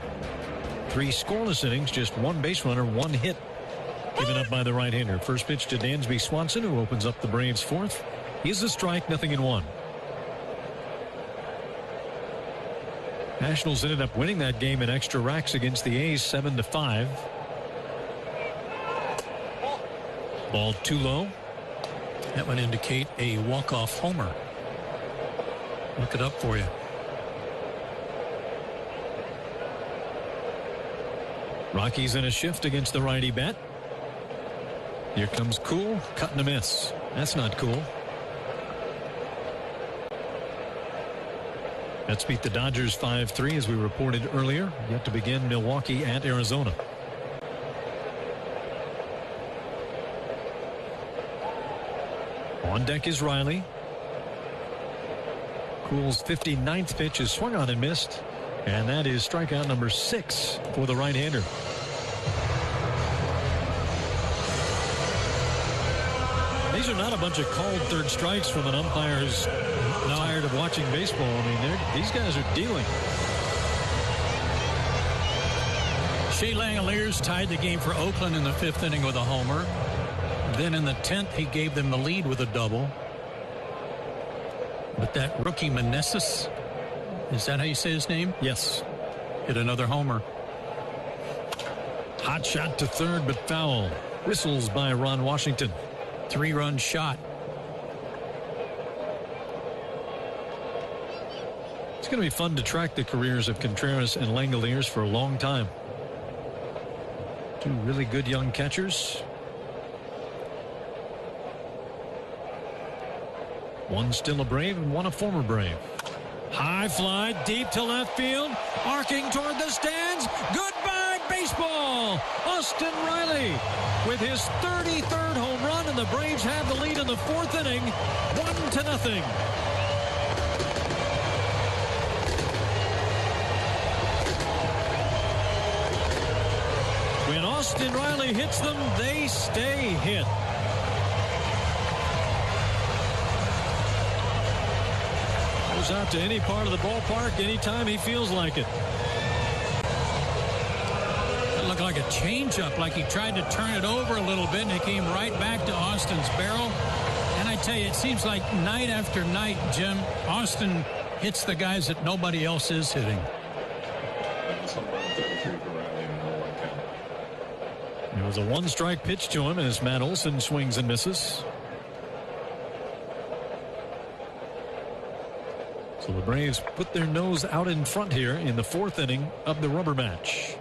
3 scoreless innings, just 1 base runner, 1 hit given up by the right-hander. First pitch to Dansby Swanson, who opens up the Braves' 4th. He's a strike, 0-1. Nationals ended up winning that game in extra racks against the A's 7-5. Ball too low. That would indicate a walk-off homer. Look it up for you. Rockies in a shift against the righty bat. Here comes Cool, cutting a miss. That's not cool. Mets beat the Dodgers 5-3 as we reported earlier. Yet to begin Milwaukee at Arizona. On deck is Riley. Cool's 59th pitch is swung on and missed. And that is strikeout number 6 for the right-hander. These are not a bunch of called third strikes from an umpire who's tired of watching baseball. I mean, these guys are dealing. Shea Langoliers tied the game for Oakland in the 5th inning with a homer. Then in the 10th, he gave them the lead with a double. But that rookie Meneses, is that how you say his name? Yes. Hit another homer. Hot shot to third, but foul. Whistles by Ron Washington. 3-run shot. It's going to be fun to track the careers of Contreras and Langoliers for a long time. Two really good young catchers. One still a Brave and one a former Brave. High fly deep to left field. Arcing toward the stands. Goodbye baseball. Austin Riley with his 33rd home run, and the Braves have the lead in the 4th inning. 1-0. When Austin Riley hits them, they stay hit. Goes out to any part of the ballpark anytime he feels like it. It looked like a changeup, like he tried to turn it over a little bit, and it came right back to Austin's barrel. And I tell you, it seems like night after night, Jim, Austin hits the guys that nobody else is hitting. It was a 1-strike pitch to him as Matt Olson swings and misses. So the Braves put their nose out in front here in the 4th inning of the rubber match.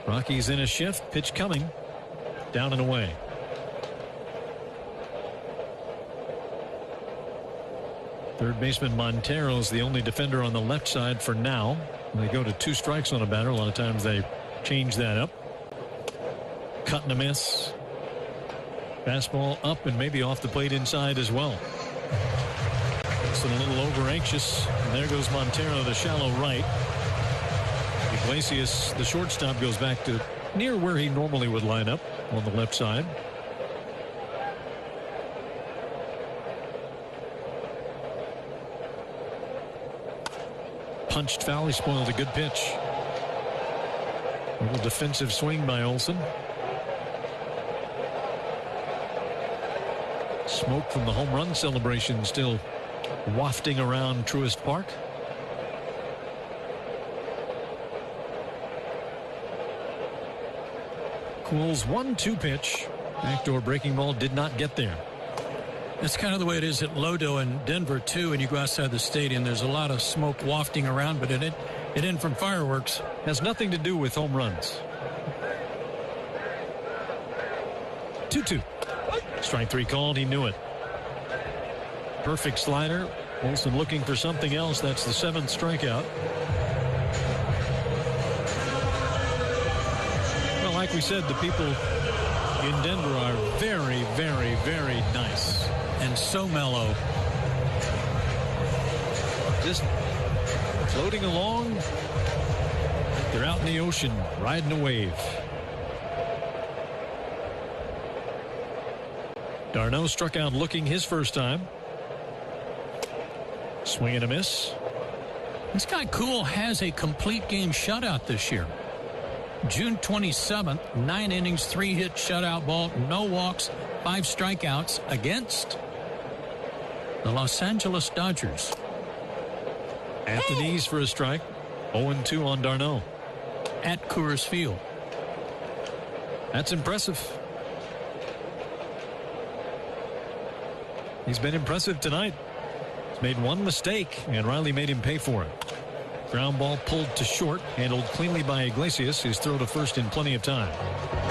Rockies in a shift. Pitch coming. Down and away. Third baseman Montero is the only defender on the left side for now. When they go to 2 strikes on a batter, a lot of times they change that up. Cut and a miss. Fastball up and maybe off the plate inside as well. A little over anxious. And there goes Montero to shallow right. Iglesias, the shortstop, goes back to near where he normally would line up on the left side. Punched foul. He spoiled a good pitch. A little defensive swing by Olson. Smoke from the home run celebration still wafting around Truist Park. Cool's 1-2 pitch. Backdoor breaking ball did not get there. That's kind of the way it is at Lodo in Denver, too. When you go outside the stadium, there's a lot of smoke wafting around, but it isn't from fireworks. Has nothing to do with home runs. 2-2. Strike 3 called. He knew it. Perfect slider. Olson looking for something else. That's the 7th strikeout. Well, like we said, the people in Denver are very, very, very nice. And so mellow. Just floating along. They're out in the ocean riding a wave. Darno struck out looking his first time. Swing and a miss. This guy Cool has a complete game shutout this year. June 27th, 9 innings, 3 hit shutout ball, no walks, 5 strikeouts against the Los Angeles Dodgers. At the knees for a strike. 0-2 on Darno. At Coors Field. That's impressive. He's been impressive tonight. He's made one mistake, and Riley made him pay for it. Ground ball pulled to short, handled cleanly by Iglesias. His throw to first in plenty of time.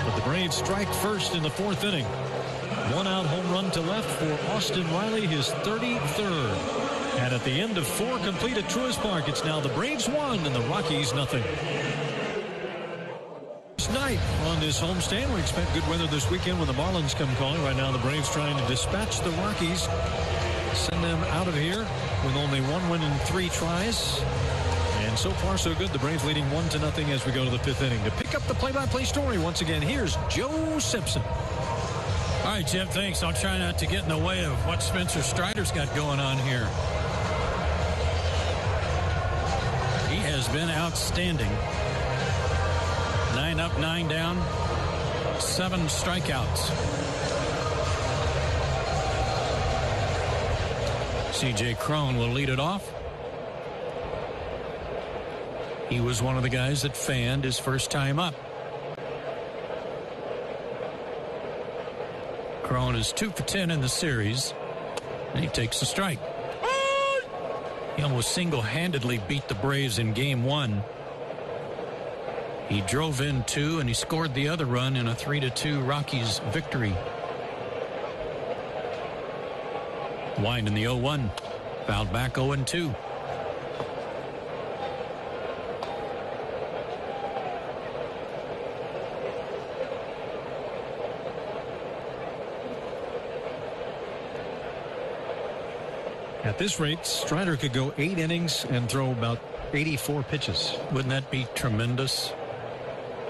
But the Braves strike first in the 4th inning. 1-out home run to left for Austin Riley, his 33rd. And at the end of 4 complete at Truist Park, it's now the Braves 1 and the Rockies nothing. Tonight on this homestand, we expect good weather this weekend when the Marlins come calling. Right now, the Braves trying to dispatch the Rockies, send them out of here with only 1 win in 3 tries. And so far, so good. The Braves leading 1-0 as we go to the 5th inning. To pick up the play-by-play story once again, here's Joe Simpson. All right, Jim, thanks. I'll try not to get in the way of what Spencer Strider's got going on here. He has been outstanding. 9 up, 9 down, 7 strikeouts. C.J. Cron will lead it off. He was one of the guys that fanned his first time up. Cron is 2 for 10 in the series, and he takes a strike. He almost single-handedly beat the Braves in Game 1. He drove in 2, and he scored the other run in a 3-2 Rockies victory. Wind in the 0-1. Fouled back 0-2. At this rate, Strider could go 8 innings and throw about 84 pitches. Wouldn't that be tremendous?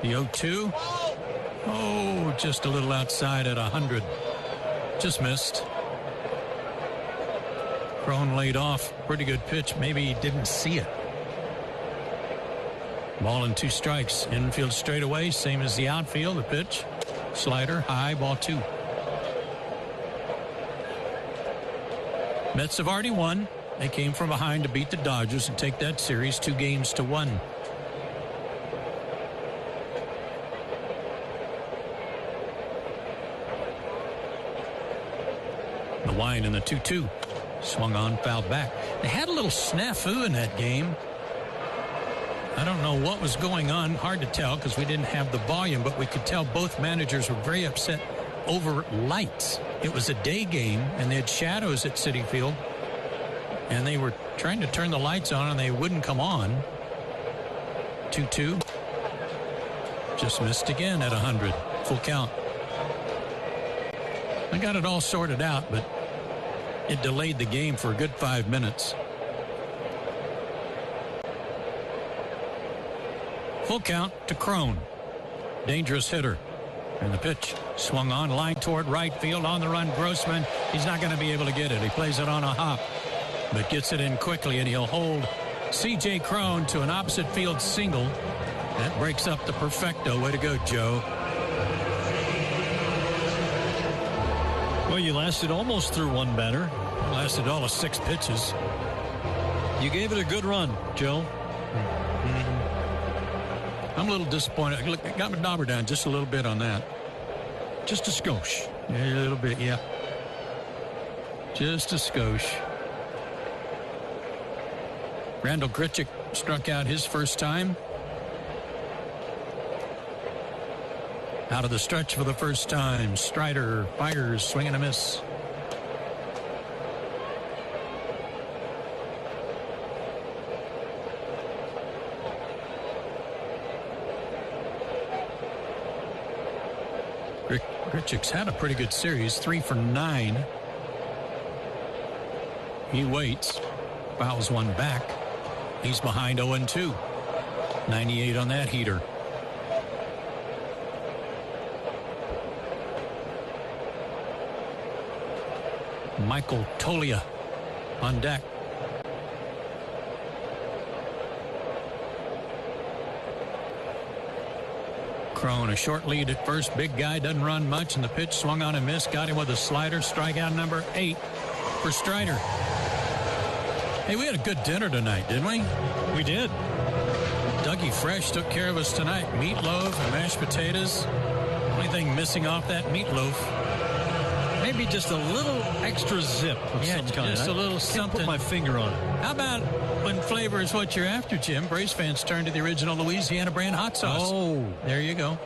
The 0-2. Oh, just a little outside at 100. Just missed. Cron laid off. Pretty good pitch. Maybe he didn't see it. Ball and 2 strikes. Infield straight away. Same as the outfield. The pitch. Slider. High. Ball 2. Mets have already won. They came from behind to beat the Dodgers and take that series 2-1. The wind in the 2-2. Swung on, fouled back. They had a little snafu in that game. I don't know what was going on. Hard to tell because we didn't have the volume, but we could tell both managers were very upset over lights. It was a day game, and they had shadows at Citi Field, and they were trying to turn the lights on, and they wouldn't come on. 2-2. Just missed again at 100. Full count. I got it all sorted out, but it delayed the game for a good 5 minutes. Full count to Cron. Dangerous hitter. And the pitch swung on, line toward right field, on the run. Grossman, he's not going to be able to get it. He plays it on a hop, but gets it in quickly, and he'll hold C.J. Cron to an opposite field single. That breaks up the perfecto. Way to go, Joe. Well, you lasted almost through 1 batter. Lasted all of 6 pitches. You gave it a good run, Joe. I'm a little disappointed. Look, I got my dauber down just a little bit on that. Just a skosh. Yeah, a little bit, yeah. Just a skosh. Randall Grichuk struck out his first time. Out of the stretch for the first time. Strider fires, swing and a miss. Grichuk's had a pretty good series, 3 for 9. He waits, fouls one back. He's behind 0-2. 98 on that heater. Michael Tolia on deck. Cron, a short lead at first. Big guy, doesn't run much, and the pitch swung on and missed. Got him with a slider. Strikeout number 8 for Strider. Hey, we had a good dinner tonight, didn't we? We did. Dougie Fresh took care of us tonight. Meatloaf and mashed potatoes. Only thing missing off that meatloaf, maybe maybe just a little extra zip of some kind. Just a little I something. can't put my finger on it. How about when flavor is what you're after, Jim? Braves fans turn to the original Louisiana brand hot sauce. Oh. There you go.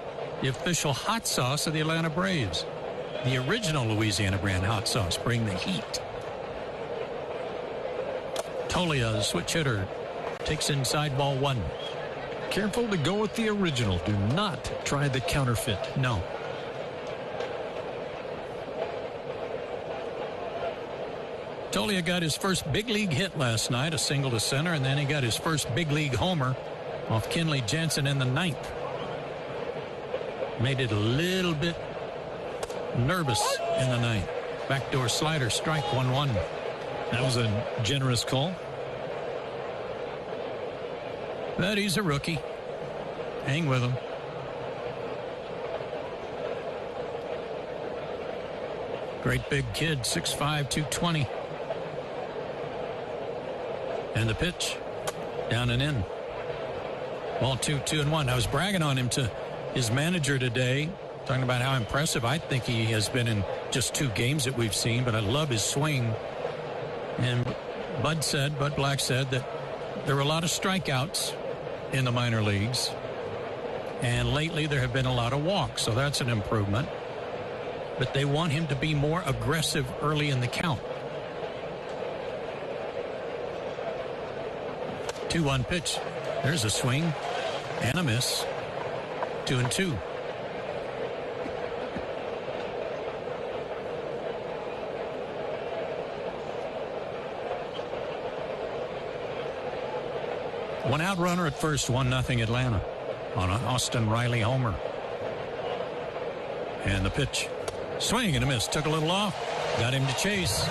The official hot sauce of the Atlanta Braves. The original Louisiana brand hot sauce. Bring the heat. Tolia, the switch hitter, takes inside ball 1. Careful to go with the original. Do not try the counterfeit. No. Tolia got his first big league hit last night, a single to center, and then he got his first big league homer off Kenley Jansen in the 9th. Made it a little bit nervous in the 9th. Backdoor slider, strike 1-1. That was a generous call. But he's a rookie. Hang with him. Great big kid, 6'5", 220. And the pitch, down and in. Ball 2-1. I was bragging on him to his manager today, talking about how impressive I think he has been in just 2 games that we've seen, but I love his swing. And Bud Black said that there were a lot of strikeouts in the minor leagues, and lately there have been a lot of walks, so that's an improvement. But they want him to be more aggressive early in the count. 2-1 pitch. There's a swing and a miss. 2-2. One out runner at first, 1-0 Atlanta on an Austin Riley homer. And the pitch. Swing and a miss. Took a little off. Got him to chase.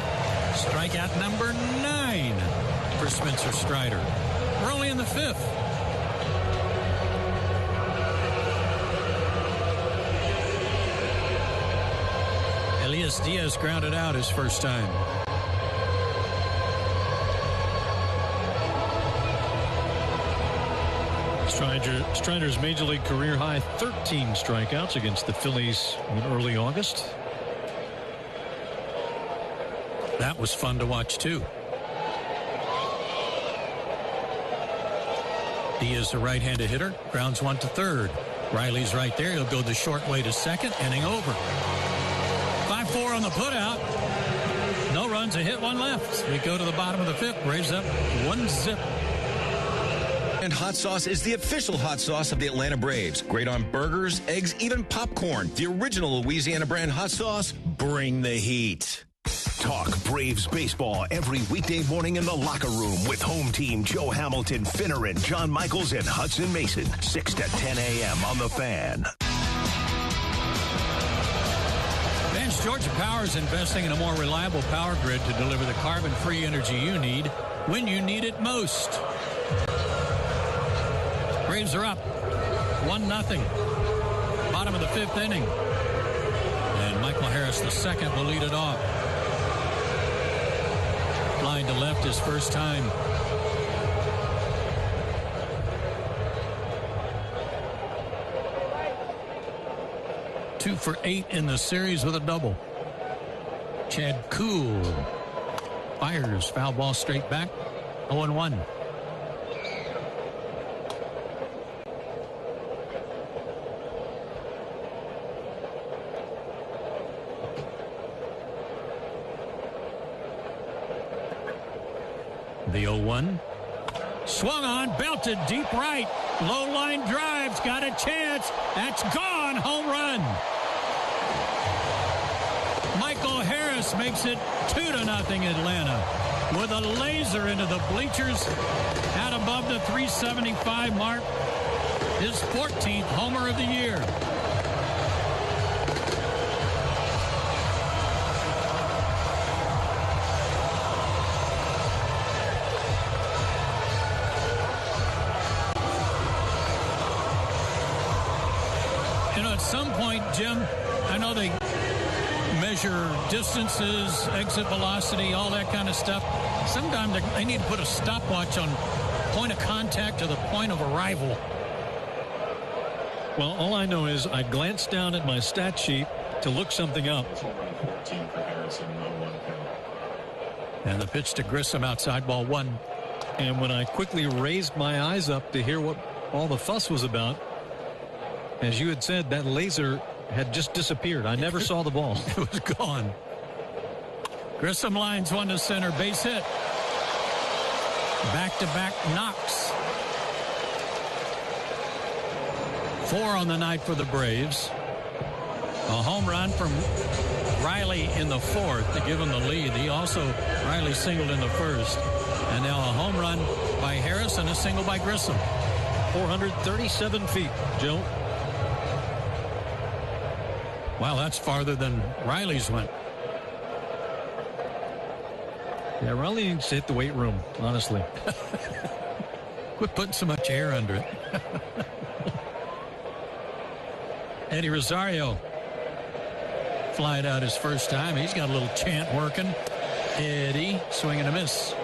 Strikeout number 9 for Spencer Strider. We're only in the 5th. Elias Diaz grounded out his first time. Strider's major league career high 13 strikeouts against the Phillies in early August. That was fun to watch too. He is a right-handed hitter. Grounds 1 to third. Riley's right there. He'll go the short way to second. Inning over. 5-4 on the putout. No runs, a hit, 1 left. We go to the bottom of the 5th. Braves up 1-0. And hot sauce is the official hot sauce of the Atlanta Braves. Great on burgers, eggs, even popcorn. The original Louisiana brand hot sauce. Bring the heat. Talk Braves baseball every weekday morning in the locker room with home team Joe Hamilton, Finneran, John Michaels, and Hudson Mason. 6 to 10 a.m. on The Fan. Vance Georgia Power is investing in a more reliable power grid to deliver the carbon-free energy you need when you need it most. Braves are up 1-0. Bottom of the 5th inning. And Michael Harris II will lead it off. Flying to left his first time. Two for 8 in the series with a double. Chad Kuhl fires, foul ball straight back. 0-1. The 0-1. Swung on, belted deep right. Low line drives, got a chance. That's gone. Home run. Michael Harris makes it 2-0 Atlanta with a laser into the bleachers out above the 375 mark. His 14th homer of the year. At some point, Jim, I know they measure distances, exit velocity, all that kind of stuff. Sometimes they need to put a stopwatch on point of contact to the point of arrival. Well, all I know is I glanced down at my stat sheet to look something up. And the pitch to Grissom outside, ball 1. And when I quickly raised my eyes up to hear what all the fuss was about, as you had said, that laser had just disappeared. I never saw the ball. It was gone. Grissom lines one to center, base hit. Back-to-back knocks. 4 on the night for the Braves. A home run from Riley in the 4th to give him the lead. Riley singled in the 1st. And now a home run by Harris and a single by Grissom. 437 feet, Joe. Wow, that's farther than Riley's went. Yeah, Riley needs to hit the weight room, honestly. Quit putting so much air under it. Eddie Rosario flied out his first time. He's got a little chant working. Eddie, swing and a miss.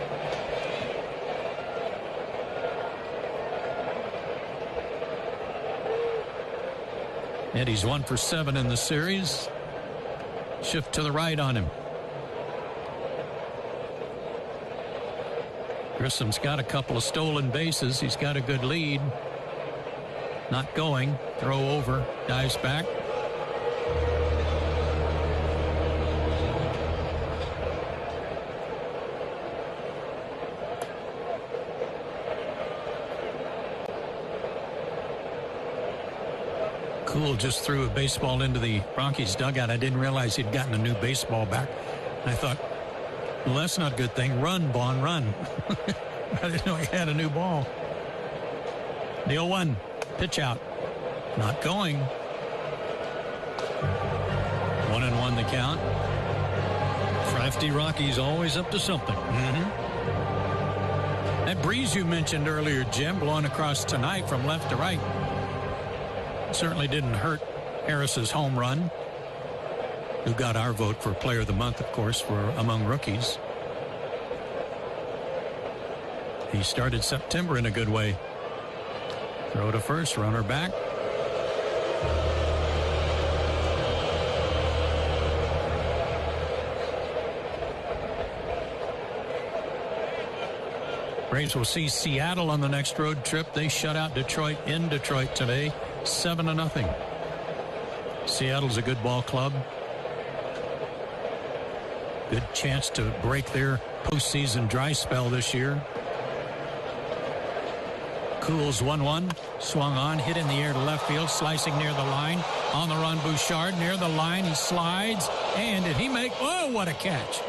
Eddie's 1 for 7 in the series. Shift to the right on him. Grissom's got a couple of stolen bases. He's got a good lead. Not going. Throw over. Dives back. Cool just threw a baseball into the Rockies dugout. I didn't realize he'd gotten a new baseball back. I thought, well, that's not a good thing. Run, Vaughn, run. I didn't know he had a new ball. The 0-1. Pitch out. Not going. 1-1 the count. Crafty Rockies always up to something. That breeze you mentioned earlier, Jim, blowing across tonight from left to right, certainly didn't hurt Harris's home run, who got our vote for Player of the Month, of course, for among rookies. He started September in a good way. Throw to first, runner back. Braves will see Seattle on the next road trip. They shut out Detroit in Detroit today, 7-0. Seattle's a good ball club. Good chance to break their postseason dry spell this year. Cools 1-1, swung on, hit in the air to left field, slicing near the line. On the run, Bouchard near the line. He slides, and did he make? Oh, what a catch!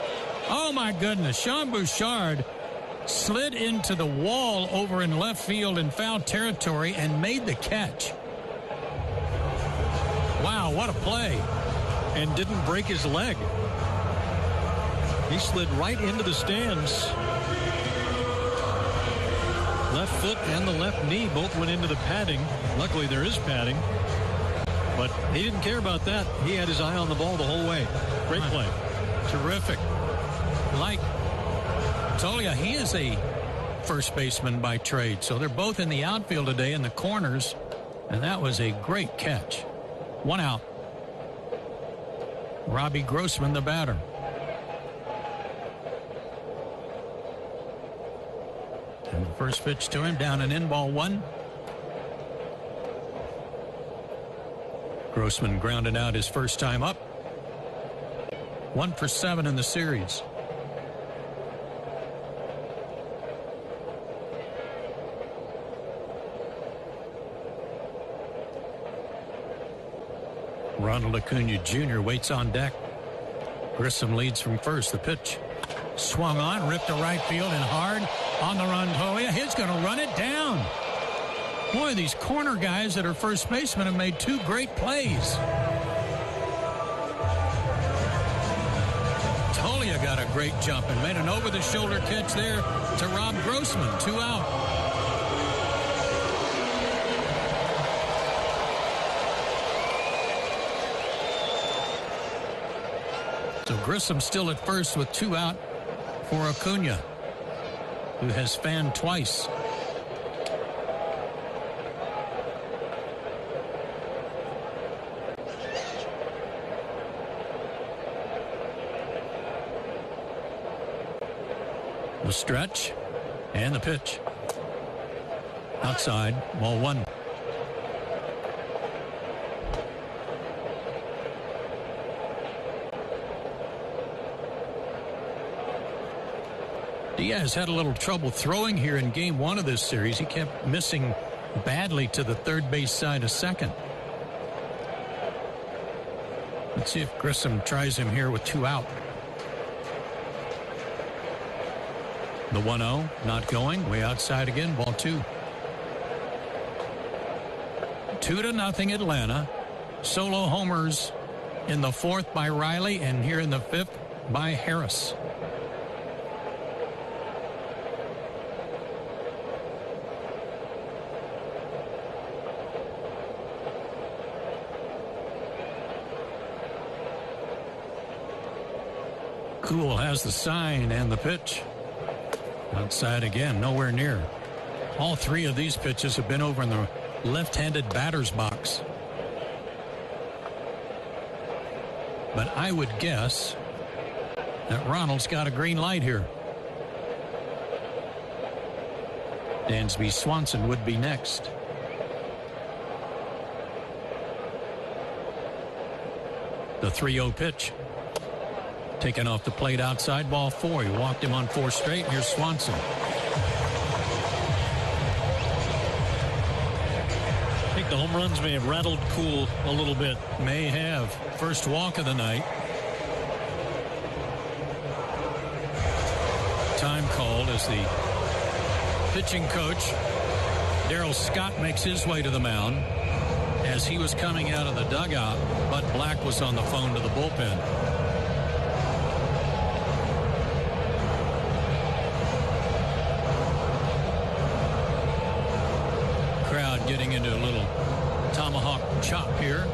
Oh my goodness, Sean Bouchard slid into the wall over in left field in foul territory and made the catch. Wow, what a play! And didn't break his leg. He slid right into the stands. Left foot and the left knee both went into the padding. Luckily, there is padding. But he didn't care about that. He had his eye on the ball the whole way. Great play. Terrific. Like Tolia, he is a first baseman by trade. So they're both in the outfield today in the corners. And that was a great catch. 1 out. Robbie Grossman, the batter. And the first pitch to him, down and in, ball 1. Grossman grounded out his first time up. 1 for 7 in the series. Ronald Acuna Jr. waits on deck. Grissom leads from first. The pitch swung on, ripped to right field and hard. On the run, Tolia. He's going to run it down. Boy, these corner guys that are first basemen have made 2 great plays. Tolia got a great jump and made an over-the-shoulder catch there to Rob Grossman. 2 out. So Grissom still at first with 2 out for Acuna, who has fanned twice. The stretch and the pitch. Outside, ball 1. Diaz had a little trouble throwing here in game 1 of this series. He kept missing badly to the third base side of second. Let's see if Grissom tries him here with 2 out. The 1-0 not going. Way outside again. Ball 2. 2-0 Atlanta. Solo homers in the 4th by Riley, and here in the 5th by Harris. Cool has the sign and the pitch. Outside again, nowhere near. All 3 of these pitches have been over in the left-handed batter's box. But I would guess that Ronald's got a green light here. Dansby Swanson would be next. The 3-0 pitch. Taken off the plate outside, ball 4. He walked him on 4 straight. Here's Swanson. I think the home runs may have rattled Cool a little bit. May have. First walk of the night. Time called as the pitching coach, Darryl Scott, makes his way to the mound. As he was coming out of the dugout, Bud Black was on the phone to the bullpen. Getting into a little tomahawk chop here.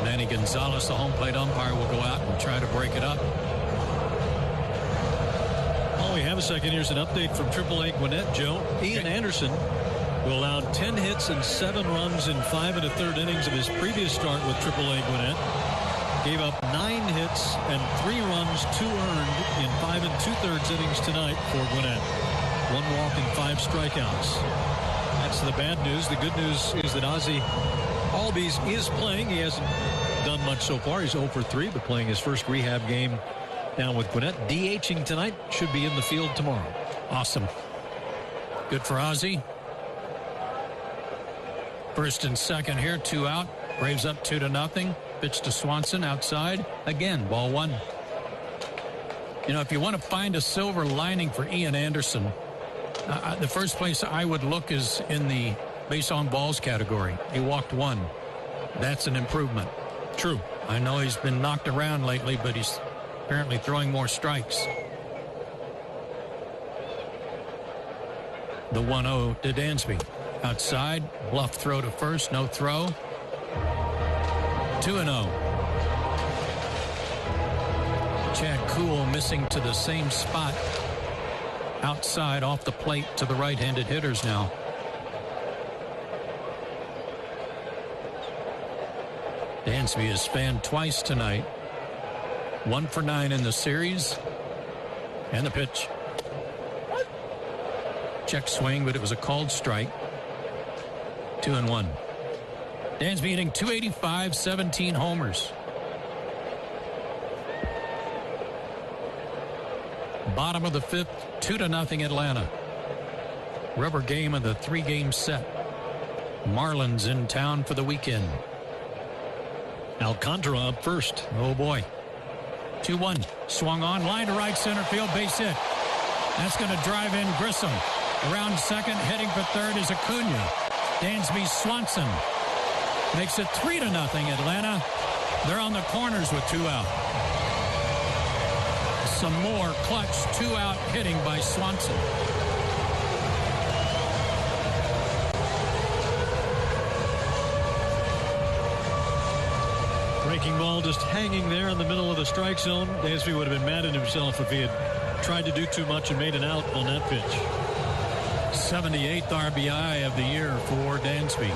Manny Gonzalez, the home plate umpire, will go out and try to break it up. While we have a second, here's an update from AAA Gwinnett, Joe. Ian Anderson, who allowed 10 hits and 7 runs in 5 1/3 innings of his previous start with AAA Gwinnett, gave up 9 hits and 3 runs, 2 earned in 5 2/3 innings tonight for Gwinnett. 1 walk and 5 strikeouts. That's the bad news. The good news is that Ozzie Albies is playing. He hasn't done much so far. He's 0 for 3, but playing his first rehab game down with Gwinnett. DHing tonight, should be in the field tomorrow. Awesome. Good for Ozzie. First and second here, 2 out. Braves up 2-0. Pitch to Swanson outside. Again, ball 1. You know, if you want to find a silver lining for Ian Anderson, the first place I would look is in the base on balls category. He walked 1. That's an improvement. True. I know he's been knocked around lately, but he's apparently throwing more strikes. The 1-0 to Dansby. Outside, bluff throw to first, no throw. 2-0. Chad Kuhl missing to the same spot. Outside off the plate to the right-handed hitters now. Dansby has fanned twice tonight. 1 for 9 in the series. And the pitch. Check swing, but it was a called strike. 2-1. Dansby hitting .285, 17 homers. Bottom of the 5th, 2-0 Atlanta. Rubber game of the 3-game set. Marlins in town for the weekend. Alcantara up first. Oh boy. 2-1. Swung on, line to right center field, base hit. That's going to drive in Grissom. Around second, heading for third is Acuna. Dansby Swanson makes it 3-0 Atlanta. They're on the corners with 2 out. Some more clutch 2-out hitting by Swanson. Breaking ball just hanging there in the middle of the strike zone. Dansby would have been mad at himself if he had tried to do too much and made an out on that pitch. 78th RBI of the year for Dansby.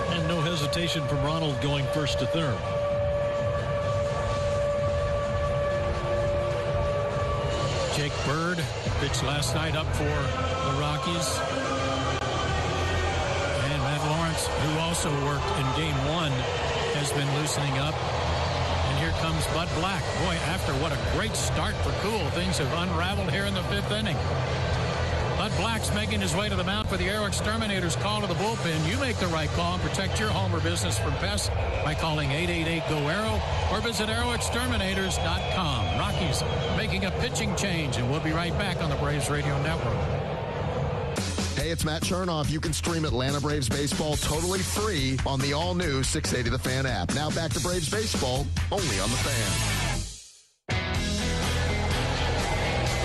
And no hesitation from Ronald going first to third. Jake Bird pitched last night up for the Rockies. And Matt Lawrence, who also worked in Game 1, has been loosening up. And here comes Bud Black. Boy, after what a great start for Cool, things have unraveled here in the 5th inning. Bud Black's making his way to the mound for the Aero Exterminators. Call to the bullpen. You make the right call and protect your home or business from pests by calling 888-GO-AERO or visit aeroexterminators.com. Rockies making a pitching change, and we'll be right back on the Braves Radio Network. Hey, it's Matt Chernoff. You can stream Atlanta Braves baseball totally free on the all-new 680 The Fan app. Now back to Braves baseball, only on The Fan.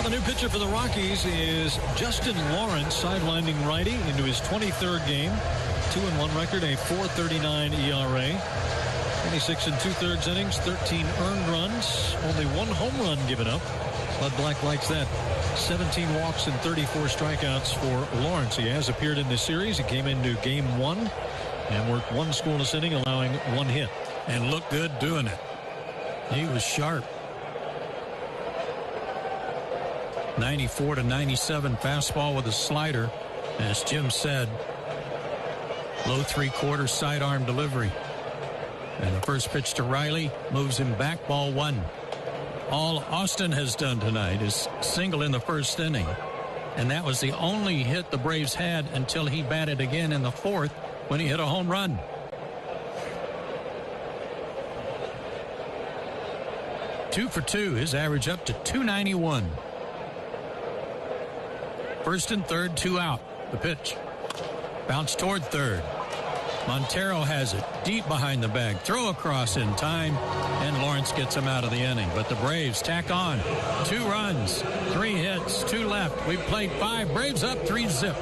The new pitcher for the Rockies is Justin Lawrence, sidelining righty into his 23rd game. 2-1 record, a 4.39 ERA. 26 2/3 innings, 13 earned runs, only 1 home run given up. Bud Black likes that. 17 walks and 34 strikeouts for Lawrence. He has appeared in this series. He came into Game 1 and worked 1 scoreless inning, allowing 1 hit. And looked good doing it. He was sharp. 94 to 97 fastball with a slider. As Jim said, low 3/4 sidearm delivery. And the first pitch to Riley moves him back, ball 1. All Austin has done tonight is single in the 1st inning. And that was the only hit the Braves had until he batted again in the 4th when he hit a home run. Two for 2, his average up to 291. 1st and 3rd, 2 out. The pitch. Bounce toward 3rd. Montero has it deep behind the bag. Throw across in time, and Lawrence gets him out of the inning. But the Braves tack on 2 runs, 3 hits, 2 left. We've played 5. Braves up 3-zip.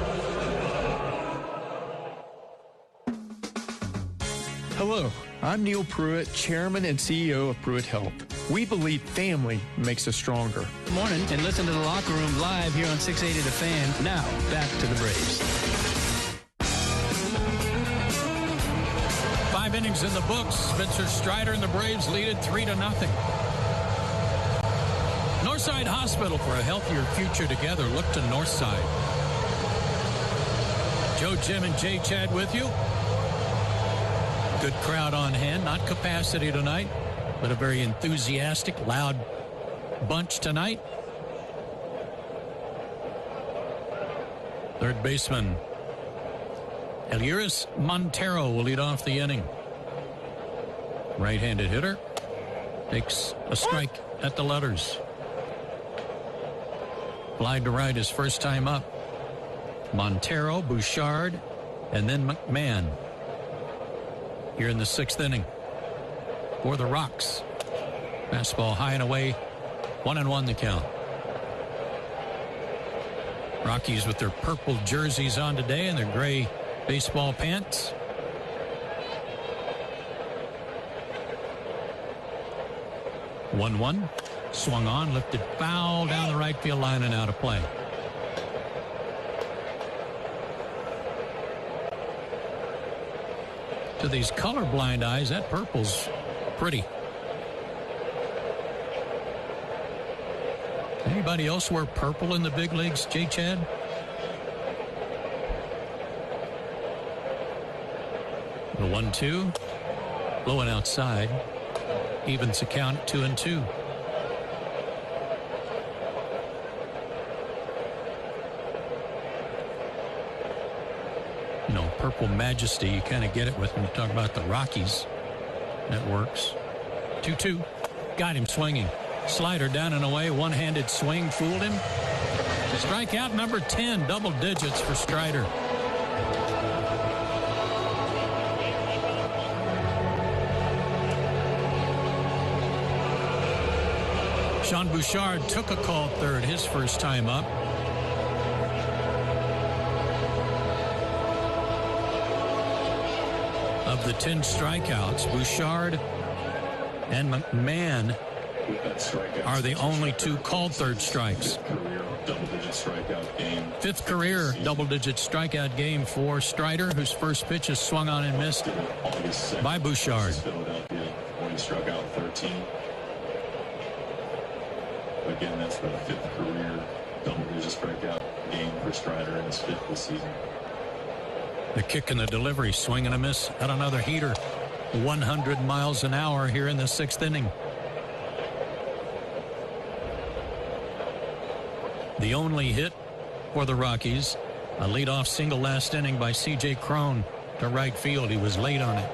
Hello, I'm Neil Pruitt, Chairman and CEO of Pruitt Health. We believe family makes us stronger. Good morning, and listen to the Locker Room live here on 680 The Fan. Now, back to the Braves. 5 innings in the books. Spencer Strider and the Braves lead it 3-0. Northside Hospital, for a healthier future together. Look to Northside. Joe, Jim, and Jay Chad with you. Good crowd on hand. Not capacity tonight, but a very enthusiastic, loud bunch tonight. Third baseman Eliuris Montero will lead off the inning. Right-handed hitter takes a strike at the letters. Fly to right his first time up. Montero, Bouchard, and then McMahon here in the 6th inning for the Rocks. Fastball high and away, 1-1 the count. Rockies with their purple jerseys on today and their gray baseball pants. One swung on, lifted foul down the right field line and out of play. To these colorblind eyes, that purple's pretty. Anybody else wear purple in the big leagues, Jay Chad? The 1-2, blowing outside, evens the count at 2-2. You know, purple majesty, you kind of get it with when you talk about the Rockies. That works. 2-2, got him swinging. Slider down and away, one-handed swing, fooled him. Strikeout number 10, double digits for Strider. Sean Bouchard took a call third his first time up. Of the 10 strikeouts, Bouchard and McMahon are the only 2 called third strikes. Fifth career double-digit strikeout game for Strider, whose first pitch is swung on and missed by Bouchard. Again, that's the 5th career double-digit strikeout game for Strider in his 5th this season. The kick and the delivery, swing and a miss at another heater. 100 miles an hour here in the 6th inning. The only hit for the Rockies, a leadoff single last inning by C.J. Cron to right field. He was late on it.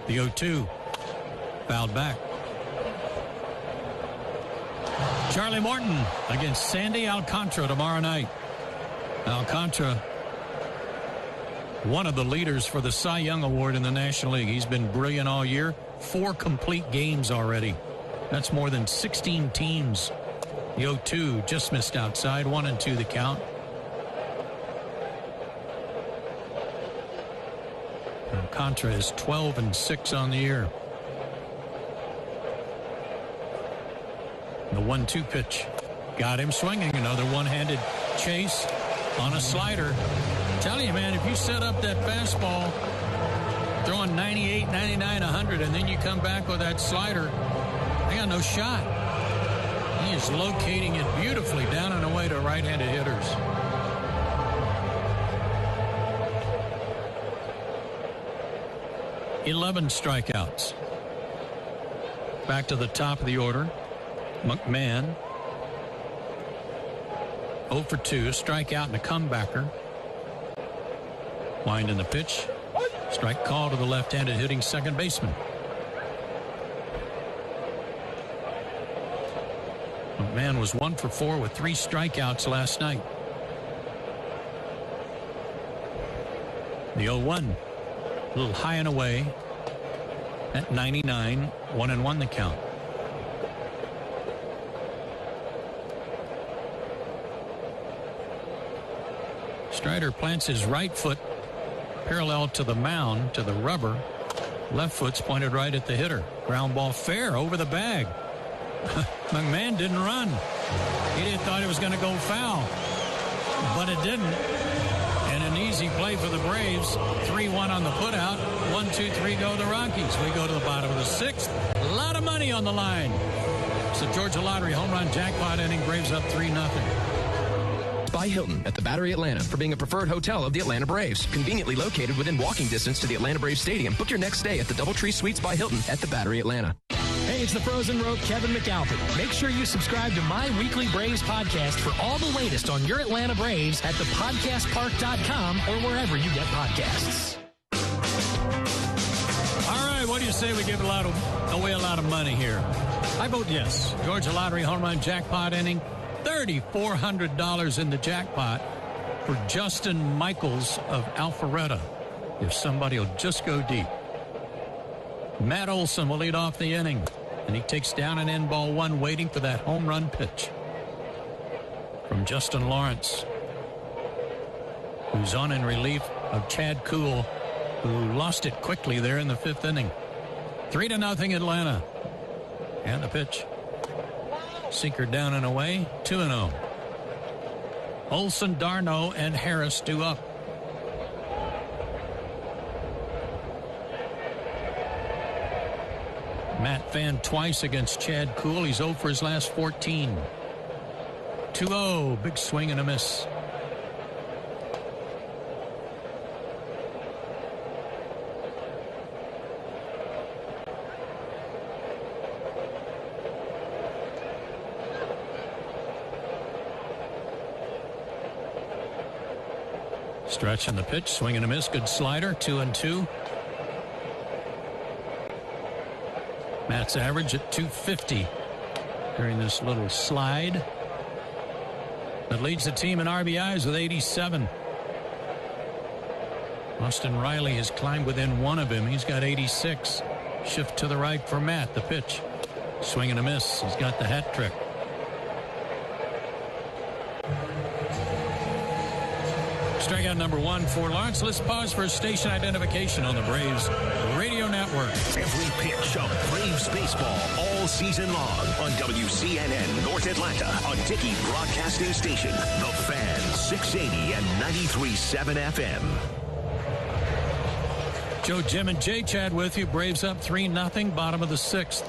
The 0-2, fouled back. Charlie Morton against Sandy Alcantara tomorrow night. Alcantara, one of the leaders for the Cy Young Award in the National League. He's been brilliant all year. 4 complete games already. That's more than 16 teams. The 0-2 just missed outside. 1-2 the count. Alcantara is 12-6 on the year. The 1-2 pitch got him swinging. Another one-handed chase on a slider. I'm telling you, man, if you set up that fastball throwing 98, 99, 100, and then you come back with that slider, they got no shot. He is locating it beautifully down and away to right-handed hitters. Eleven strikeouts. Back to the top of the order. McMahon, 0 for 2, a strikeout and a comebacker. Wind in the pitch. Strike call to the left-handed hitting second baseman. McMahon was 1 for 4 with 3 strikeouts last night. The 0-1, a little high and away at 99, 1-1 the count. Strider plants his right foot parallel to the mound, to the rubber. Left foot's pointed right at the hitter. Ground ball fair over the bag. McMahon didn't run. He thought it was going to go foul, but it didn't. And an easy play for the Braves. 3-1 on the putout. 1-2-3 go the Rockies. We go to the bottom of the 6th. A lot of money on the line. It's the Georgia Lottery home run jackpot inning. Braves up 3-0. By Hilton at the Battery Atlanta for being a preferred hotel of the Atlanta Braves. Conveniently located within walking distance to the Atlanta Braves Stadium. Book your next stay at the DoubleTree Suites by Hilton at the Battery Atlanta. Hey, it's the Frozen Rope, Kevin McAlpin. Make sure you subscribe to my weekly Braves podcast for all the latest on your Atlanta Braves at thepodcastpark.com or wherever you get podcasts. All right, what do you say we give away a lot of money here? I vote yes. Georgia Lottery home run jackpot inning. $3,400 in the jackpot for Justin Michaels of Alpharetta, if somebody will just go deep. Matt Olson will lead off the inning, and he takes down an end ball 1, waiting for that home run pitch from Justin Lawrence, who's on in relief of Chad Kuhl, who lost it quickly there in the 5th inning. 3-0 Atlanta. And the pitch. Sinker down and away, 2-0. Olson, Darno, and Harris due up. Matt fanned twice against Chad Kuhl. He's 0 for his last 14. 2-0, big swing and a miss. Stretch in the pitch, swing and a miss, good slider, 2-2. Matt's average at 250 during this little slide. That leads the team in RBIs with 87. Austin Riley has climbed within 1 of him. He's got 86. Shift to the right for Matt. The pitch. Swing and a miss. He's got the hat trick. Strikeout number 1 for Lawrence. Let's pause for station identification on the Braves Radio Network. Every pitch of Braves baseball all season long on WCNN North Atlanta on Dickey Broadcasting Station. The Fan, 680 and 93.7 FM. Joe, Jim, and Jay Chad with you. Braves up 3-0, bottom of the 6th.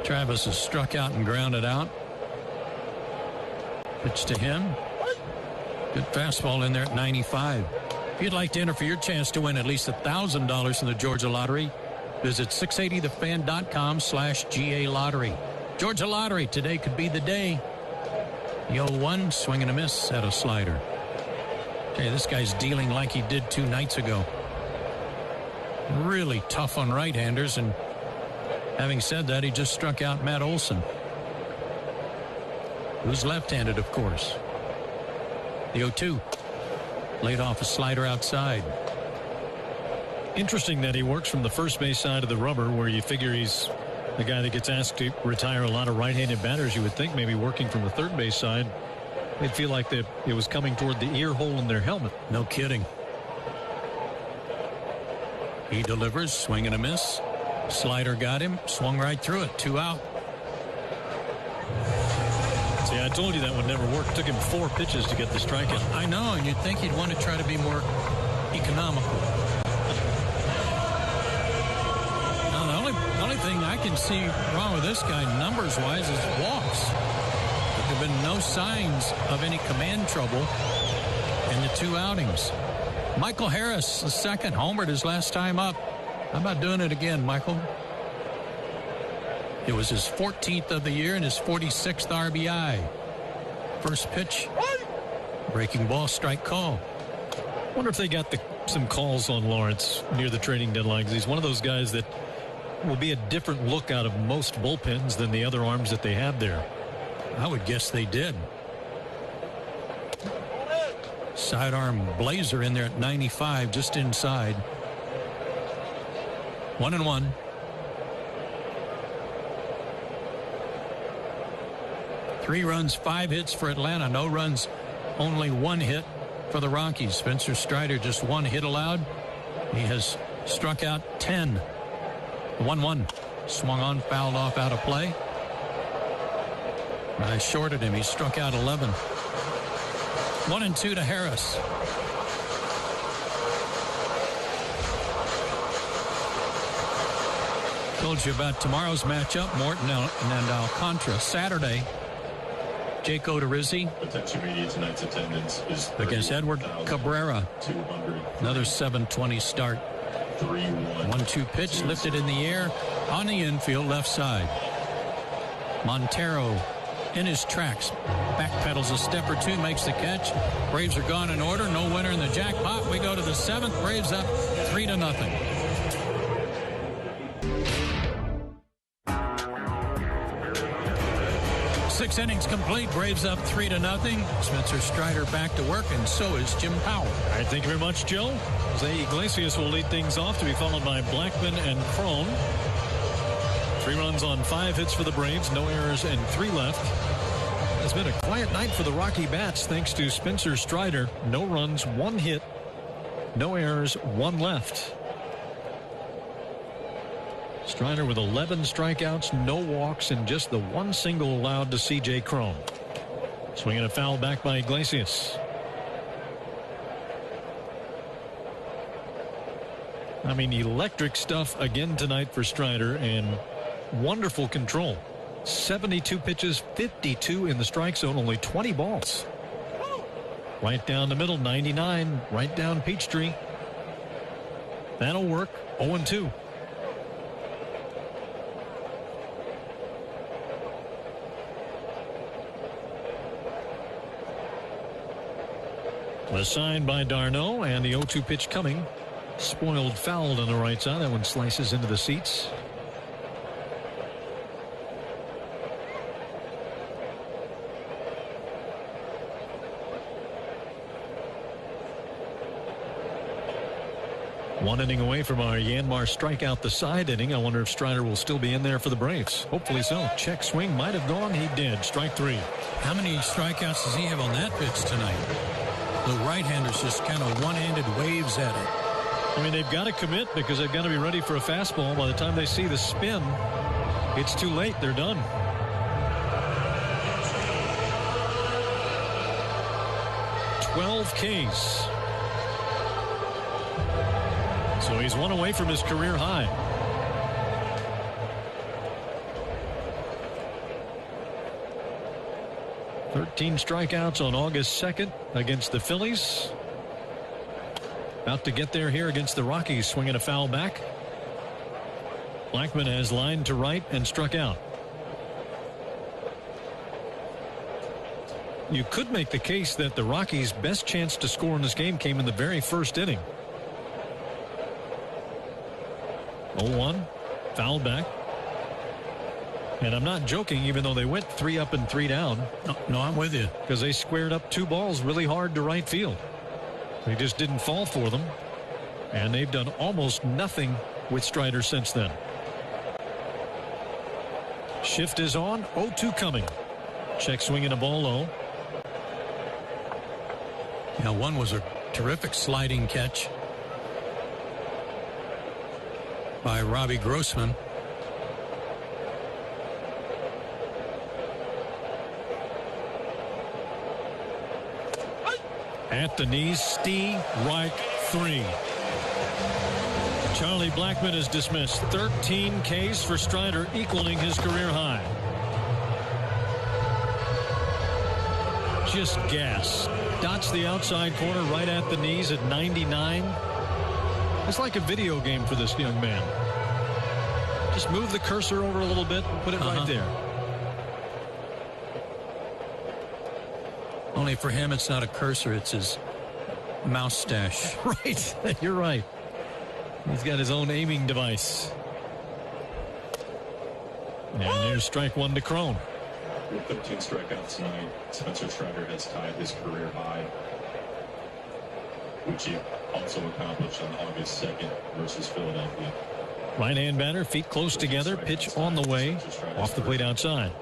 Travis is struck out and grounded out. Pitch to him. Good fastball in there at 95. If you'd like to enter for your chance to win at least $1,000 in the Georgia Lottery, visit 680thefan.com/GA Lottery. Georgia Lottery, today could be the day. The 0-1, swing and a miss at a slider. Okay, this guy's dealing like he did 2 nights ago. Really tough on right-handers, and having said that, he just struck out Matt Olson, who's left-handed, of course. The 0-2, laid off a slider outside. Interesting that he works from the first base side of the rubber, where you figure he's the guy that gets asked to retire a lot of right-handed batters. You would think maybe working from the third base side, they'd feel like it was coming toward the ear hole in their helmet. No kidding. He delivers, swing and a miss. Slider got him, swung right through it, 2 out. See, I told you that would never work. It took him 4 pitches to get the strikeout. I know, and you'd think he'd want to try to be more economical. Now, the only thing I can see wrong with this guy, numbers-wise, is walks. But there have been no signs of any command trouble in the 2 outings. Michael Harris, the second, homered his last time up. How about doing it again, Michael? It was his 14th of the year and his 46th RBI. First pitch, breaking ball, strike call. Wonder if they got some calls on Lawrence near the trading deadline, because he's one of those guys that will be a different look out of most bullpens than the other arms that they have there. I would guess they did. Sidearm blazer in there at 95, just inside. 1-1. Three runs, 5 hits for Atlanta. No runs, only 1 hit for the Rockies. Spencer Strider just 1 hit allowed. He has struck out 10. 1-1. Swung on, fouled off, out of play. I shorted him. He struck out 11. 1-2 to Harris. Told you about tomorrow's matchup, Morton and Alcantara. Saturday, Jake Odorizzi Attention media, tonight's attendance is against Edward Cabrera. 200. Another 7:20 start. 3-1. 1-2 pitch lifted in the air on the infield left side. Montero in his tracks, backpedals a step or 2, makes the catch. Braves are gone in order. No winner in the jackpot. We go to the 7th. Braves up 3-0. Six innings complete. Braves up 3-0. Spencer Strider back to work, and so is Jim Powell. All right, thank you very much, Joe. Jose Iglesias will lead things off, to be followed by Blackman and Cron. 3 runs on 5 hits for the Braves, no errors and 3 left. It's been a quiet night for the Rocky Bats thanks to Spencer Strider. No runs, 1 hit, no errors, 1 left. Strider with 11 strikeouts, no walks, and just the 1 single allowed to C.J. Cron. Swinging a foul back by Iglesias. I mean, electric stuff again tonight for Strider, and wonderful control. 72 pitches, 52 in the strike zone, only 20 balls. Right down the middle, 99, right down Peachtree. That'll work. 0-2. The sign by Darno, and the 0-2 pitch coming. Spoiled fouled on the right side. That one slices into the seats. One inning away from our Yanmar strikeout the side inning. I wonder if Strider will still be in there for the Braves. Hopefully so. Check swing might have gone. He did. Strike 3. How many strikeouts does he have on that pitch tonight? The right-handers just kind of one-handed waves at it. I mean, they've got to commit because they've got to be ready for a fastball. By the time they see the spin, it's too late. They're done. $12 Ks. So he's 1 away from his career high. 13 strikeouts on August 2nd against the Phillies. About to get there here against the Rockies, swinging a foul back. Blackman has lined to right and struck out. You could make the case that the Rockies' best chance to score in this game came in the very first inning. 0-1, foul back. And I'm not joking, even though they went 3 up and 3 down. No, I'm with you. Because they squared up 2 balls really hard to right field. They just didn't fall for them. And they've done almost nothing with Strider since then. Shift is on. 0-2 coming. Check swinging a ball low. Yeah, one was a terrific sliding catch by Robbie Grossman. At the knees, strike 3. Charlie Blackman is dismissed. 13 Ks for Strider, equaling his career high. Just gas. Dots the outside corner right at the knees at 99. It's like a video game for this young man. Just move the cursor over a little bit, put it right there. Only for him, it's not a cursor, it's his mouse stash. Right, you're right. He's got his own aiming device. And there's strike 1 to Crone. With 13 strikeouts tonight, Spencer Strider has tied his career high, which he also accomplished on August 2nd versus Philadelphia. Right-hand batter, feet close together, pitch on the way, off the plate outside.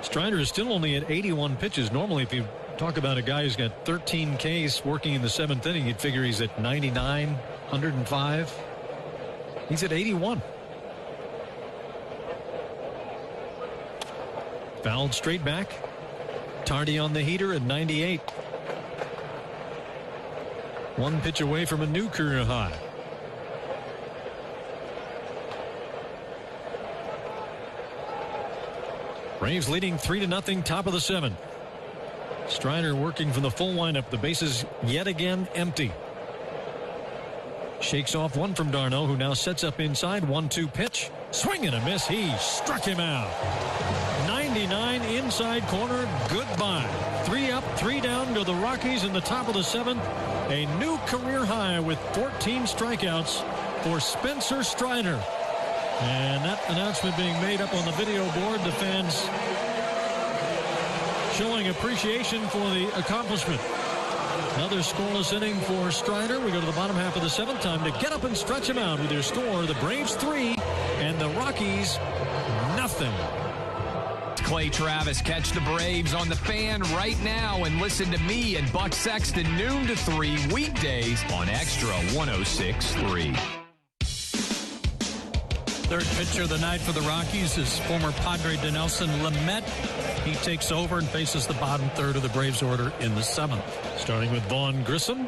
Strider is still only at 81 pitches. Normally, if you talk about a guy who's got 13 Ks working in the 7th inning, you'd figure he's at 99, 105. He's at 81. Fouled straight back. Tardy on the heater at 98. 1 pitch away from a new career high. Braves leading 3-0, top of the 7th. Strider working from the full lineup. The bases yet again empty. Shakes off one from Darno, who now sets up inside. 1-2 pitch. Swing and a miss. He struck him out. 99 inside corner. Goodbye. 3 up, 3 down to the Rockies in the top of the 7th. A new career high with 14 strikeouts for Spencer Strider. And that announcement being made up on the video board. The fans showing appreciation for the accomplishment. Another scoreless inning for Strider. We go to the bottom half of the 7th. Time to get up and stretch him out with your score. The Braves 3 and the Rockies nothing. Clay Travis, catch the Braves on the Fan right now and listen to me and Buck Sexton noon to 3 weekdays on Extra 106.3. Third pitcher of the night for the Rockies is former Padre Dinelson Lamet. He takes over and faces the bottom third of the Braves order in the 7th. Starting with Vaughn Grissom.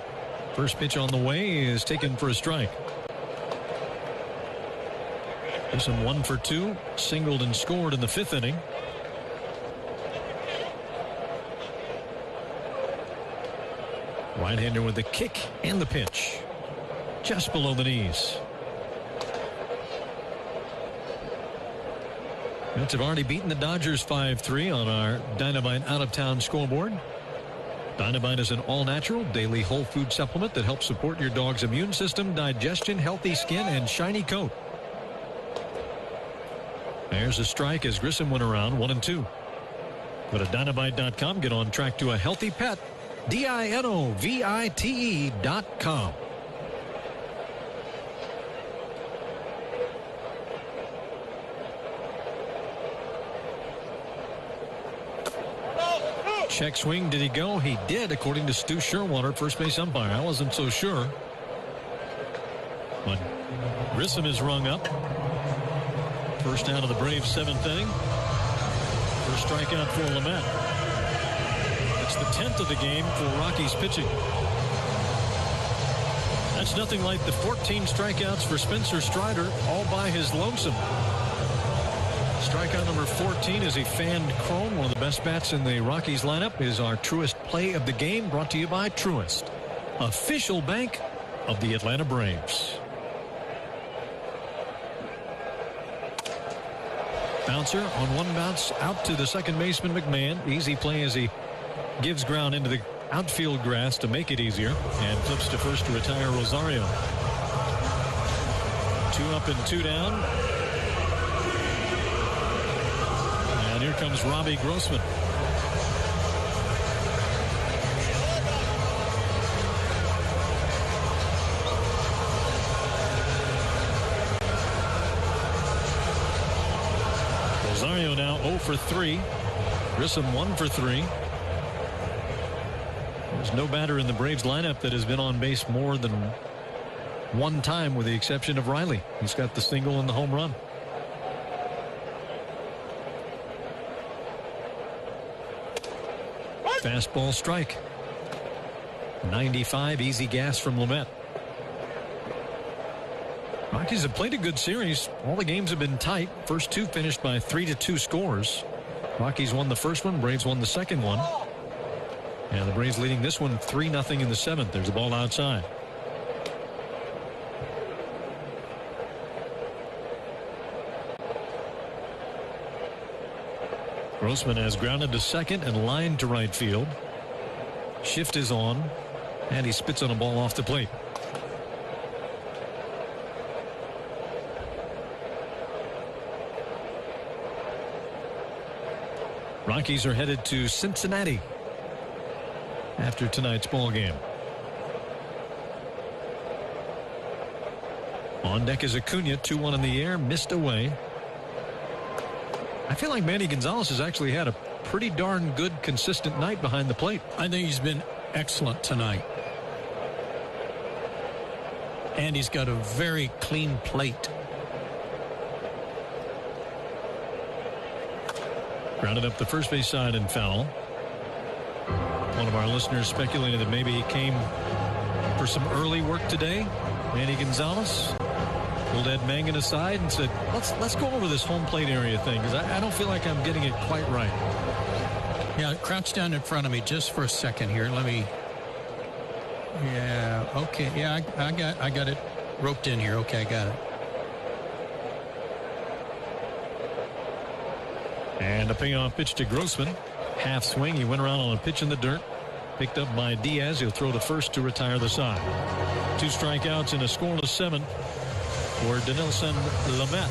First pitch on the way is taken for a strike. Grissom 1 for 2, singled and scored in the 5th inning. Right-hander with the kick and the pitch. Just below the knees. Mets have already beaten the Dodgers 5-3 on our Dynamite out-of-town scoreboard. Dynamite is an all-natural daily whole food supplement that helps support your dog's immune system, digestion, healthy skin, and shiny coat. There's a strike as Grissom went around 1-2. Go to Dynamite.com. Get on track to a healthy pet. DINOVITE.com. Check swing. Did he go? He did, according to Stu Sherwater, first base umpire. I wasn't so sure. But Grissom is rung up. First out of the Braves 7th inning. First strikeout for Lamet. It's the 10th of the game for Rockies pitching. That's nothing like the 14 strikeouts for Spencer Strider all by his lonesome. Strikeout number 14 as he fanned Crone. One of the best bats in the Rockies lineup is our Truist play of the game, brought to you by Truist, official bank of the Atlanta Braves. Bouncer on one bounce out to the second baseman McMahon. Easy play as he gives ground into the outfield grass to make it easier, and flips to first to retire Rosario. 2 up and 2 down. And here comes Robbie Grossman. Rosario now 0 for 3. Grissom 1 for 3. There's no batter in the Braves lineup that has been on base more than one time, with the exception of Riley. He's got the single and the home run. Fastball strike. 95 easy gas from Lamet. Rockies have played a good series. All the games have been tight. First 2 finished by 3-2 scores. Rockies won the first one. Braves won the second one. And the Braves leading this one 3-0 in the 7th. There's a ball outside. Grossman has grounded to second and lined to right field. Shift is on, and he spits on a ball off the plate. Rockies are headed to Cincinnati after tonight's ball game. On deck is Acuna, 2-1 in the air, missed away. I feel like Manny Gonzalez has actually had a pretty darn good, consistent night behind the plate. I think he's been excellent tonight. And he's got a very clean plate. Grounded up the first base side and foul. One of our listeners speculated that maybe he came for some early work today. Manny Gonzalez pulled Ed Mangan aside and said, let's go over this home plate area thing, because I don't feel like I'm getting it quite right. Yeah, crouch down in front of me just for a second here. Let me. Yeah, okay. Yeah, I got it roped in here. Okay, I got it. And a payoff pitch to Grossman. Half swing. He went around on a pitch in the dirt. Picked up by Diaz. He'll throw to first to retire the side. 2 strikeouts in a scoreless 7th for Dinelson Lamet.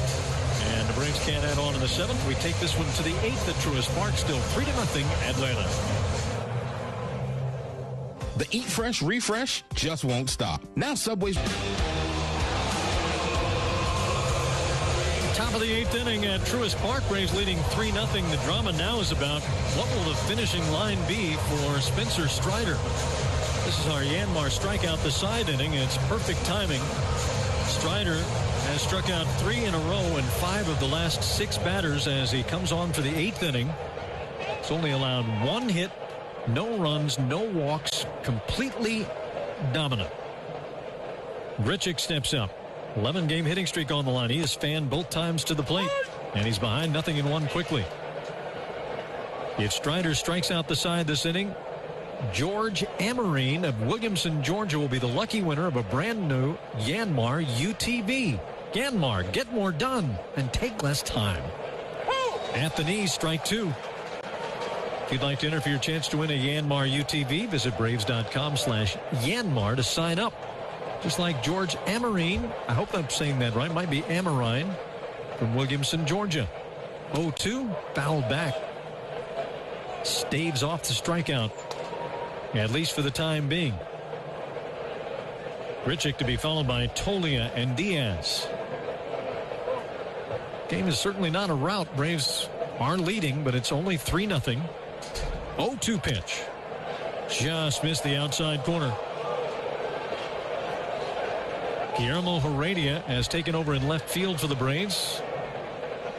And the Braves can't add on in the 7th. We take this one to the 8th at Truist Park. Still 3-0 Atlanta. The Eat Fresh refresh just won't stop. Now Subway's... Top of the 8th inning at Truist Park. Braves leading 3-0. The drama now is about what will the finishing line be for Spencer Strider. This is our Yanmar strikeout the side inning. It's perfect timing. Strider has struck out 3 in a row in 5 of the last 6 batters as he comes on for the 8th inning. It's only allowed 1 hit, no runs, no walks, completely dominant. Grichuk steps up. 11-game hitting streak on the line. He has fanned both times to the plate, and he's behind 0-1 quickly. If Strider strikes out the side this inning, George Amarine of Williamson, Georgia, will be the lucky winner of a brand new Yanmar UTV. Yanmar, get more done and take less time. At the knees, strike 2. If you'd like to enter for your chance to win a Yanmar UTV, visit Braves.com/Yanmar to sign up. Just like George Amarine, I hope I'm saying that right, might be Amarine, from Williamson, Georgia. 0-2, fouled back. Staves off the strikeout, at least for the time being. Grichuk to be followed by Tolia and Diaz. Game is certainly not a rout. Braves are leading, but it's only 3-0. 0-2 pitch. Just missed the outside corner. Guillermo Heredia has taken over in left field for the Braves.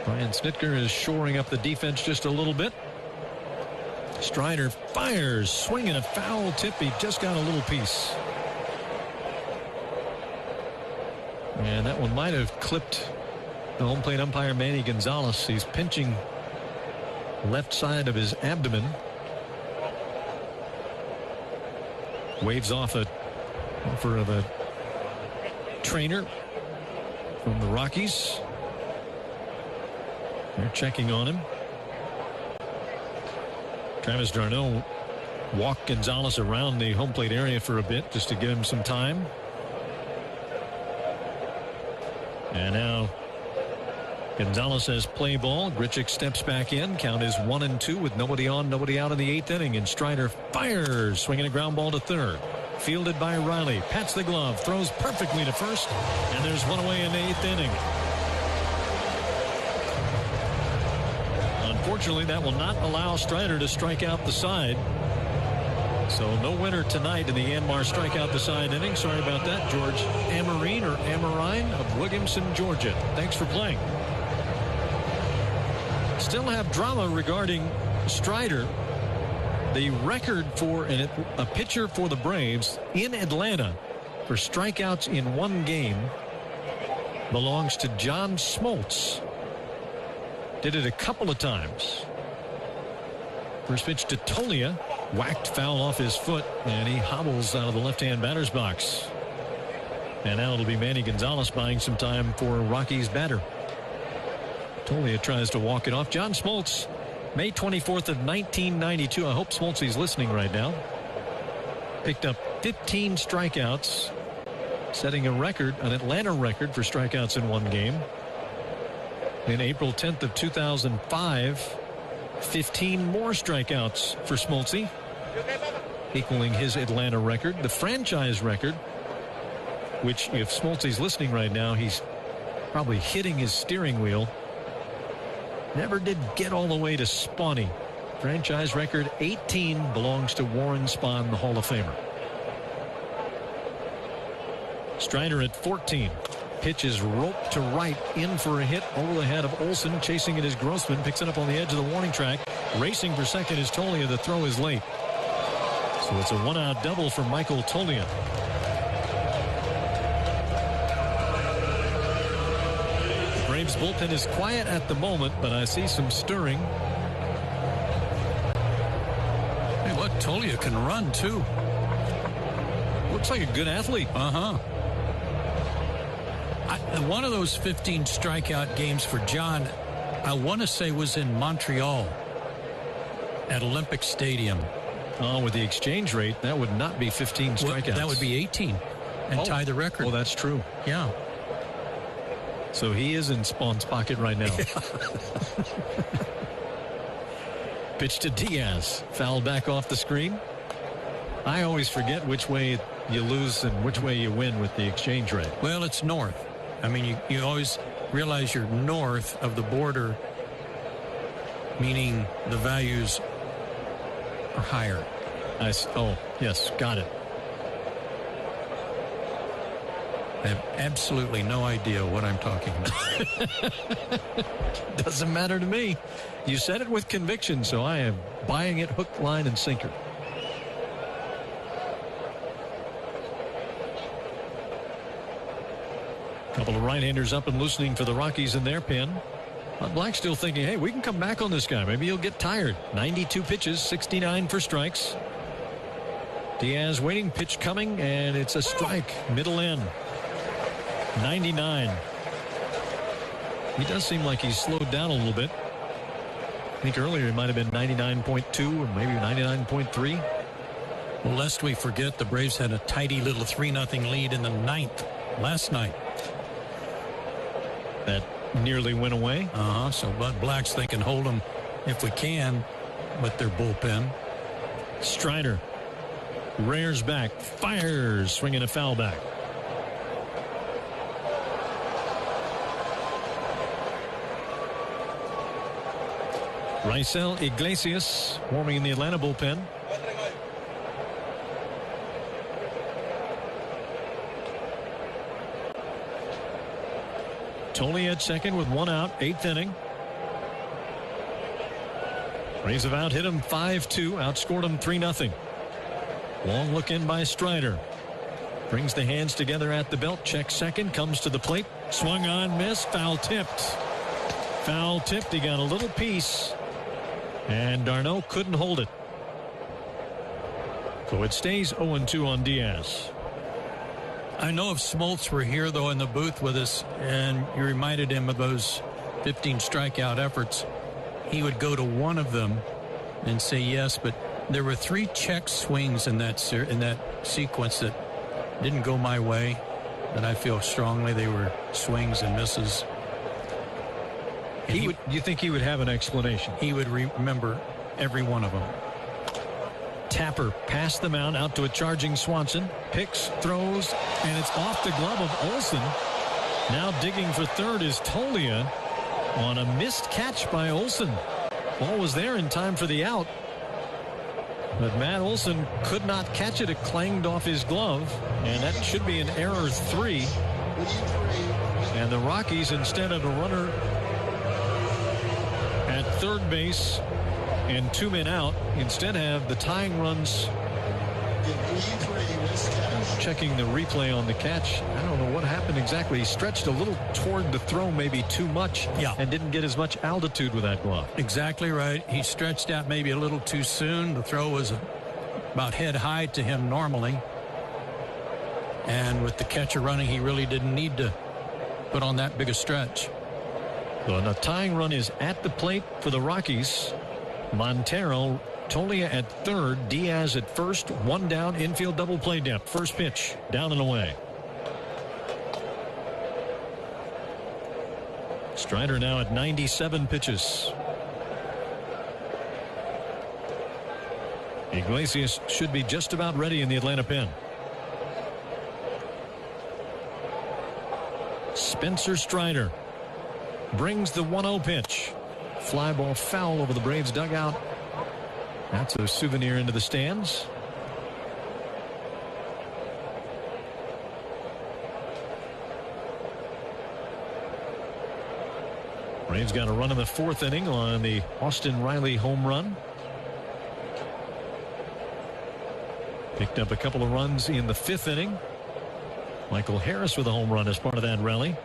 Brian Snitker is shoring up the defense just a little bit. Strider fires, swinging a foul tip. He just got a little piece. And that one might have clipped The home plate umpire, Manny Gonzalez. He's pinching left side of his abdomen. Waves off an offer of a trainer from the Rockies. They're checking on him. Travis d'Arnaud walked Gonzalez around the home plate area for a bit just to give him some time. And now Gonzalez has play ball. Grichuk steps back in. Count is 1-2 with nobody on, nobody out in the 8th inning. And Strider fires, swinging a ground ball to third. Fielded by Riley. Pats the glove. Throws perfectly to first. And there's one away in the 8th inning. Unfortunately, that will not allow Strider to strike out the side. So no winner tonight in the Yanmar strikeout the side inning. Sorry about that, George Amarine or Amarine of Williamson, Georgia. Thanks for playing. Still have drama regarding Strider. The record for a pitcher for the Braves in Atlanta for strikeouts in one game belongs to John Smoltz. Did it a couple of times. First pitch to Tolia. Whacked foul off his foot, and he hobbles out of the left-hand batter's box. And now it'll be Manny Gonzalez buying some time for Rockies batter. Tolia tries to walk it off. John Smoltz, May 24th of 1992. I hope Smoltzy's listening right now. Picked up 15 strikeouts, setting a record, an Atlanta record for strikeouts in one game. In April 10th of 2005, 15 more strikeouts for Smoltzy, equaling his Atlanta record. The franchise record, which if Smoltzy's listening right now, he's probably hitting his steering wheel. Never did get all the way to Spawny. Franchise record 18 belongs to Warren Spahn, the Hall of Famer. Strider at 14. Pitch is roped to right, in for a hit over the head of Olsen. Chasing it is Grossman. Picks it up on the edge of the warning track. Racing for second is Tolia. The throw is late. So it's a one-out double for Michael Tolia. The Braves bullpen is quiet at the moment, but I see some stirring. Hey, look, Tolia can run, too. Looks like a good athlete. Uh-huh. One of those 15 strikeout games for John, I want to say, was in Montreal at Olympic Stadium. With the exchange rate, that would not be 15 strikeouts. Well, that would be 18 and tie the record. Oh, that's true. Yeah. So he is in Spawn's pocket right now. Pitch to Diaz. Fouled back off the screen. I always forget which way you lose and which way you win with the exchange rate. Well, it's north. I mean, you always realize you're north of the border, meaning the values are higher. Oh, yes, got it. I have absolutely no idea what I'm talking about. Doesn't matter to me. You said it with conviction, so I am buying it hook, line, and sinker. Couple of right-handers up and loosening for the Rockies in their pen. But Black's still thinking, hey, we can come back on this guy. Maybe he'll get tired. 92 pitches, 69 for strikes. Diaz waiting, pitch coming, and it's a strike. Middle end. 99. He does seem like he's slowed down a little bit. I think earlier it might have been 99.2 or maybe 99.3. Well, lest we forget, the Braves had a tidy little 3-0 lead in the 9th last night. That nearly went away. So Bud Black's thinking, hold them if we can with their bullpen. Strider rears back, fires, swinging a foul back. Raisel Iglesias warming in the Atlanta bullpen. Tolia at second with one out, 8th inning. Braves have out hit him 5-2, outscored him 3-0. Long look in by Strider. Brings the hands together at the belt. Checks second. Comes to the plate. Swung on, missed. Foul tipped. Foul tipped. He got a little piece. And d'Arnaud couldn't hold it. So it stays 0-2 on Diaz. I know if Smoltz were here, though, in the booth with us, and you reminded him of those 15 strikeout efforts, he would go to one of them and say yes, but there were 3 check swings in that sequence that didn't go my way, and I feel strongly they were swings and misses. And you think he would have an explanation? He would remember every one of them. Tapper past the mound out to a charging Swanson. Picks, throws, and it's off the glove of Olsen. Now digging for third is Tolia on a missed catch by Olsen. Ball was there in time for the out. But Matt Olsen could not catch it. It clanged off his glove, and that should be an error 3. And the Rockies, instead of a runner at third base and 2 men out, instead have the tying runs. Checking the replay on the catch. I don't know what happened exactly. He stretched a little toward the throw, maybe too much, and didn't get as much altitude with that glove. Exactly right. He stretched out maybe a little too soon. The throw was about head high to him normally. And with the catcher running, he really didn't need to put on that big a stretch. So the tying run is at the plate for the Rockies. Montero, Tolia at third, Diaz at first, 1 down, infield double play depth. First pitch, down and away. Strider now at 97 pitches. Iglesias should be just about ready in the Atlanta pen. Spencer Strider brings the 1-0 pitch. Fly ball foul over the Braves dugout. That's a souvenir into the stands. Braves got a run in the 4th inning on the Austin Riley home run. Picked up a couple of runs in the 5th inning. Michael Harris with a home run as part of that rally.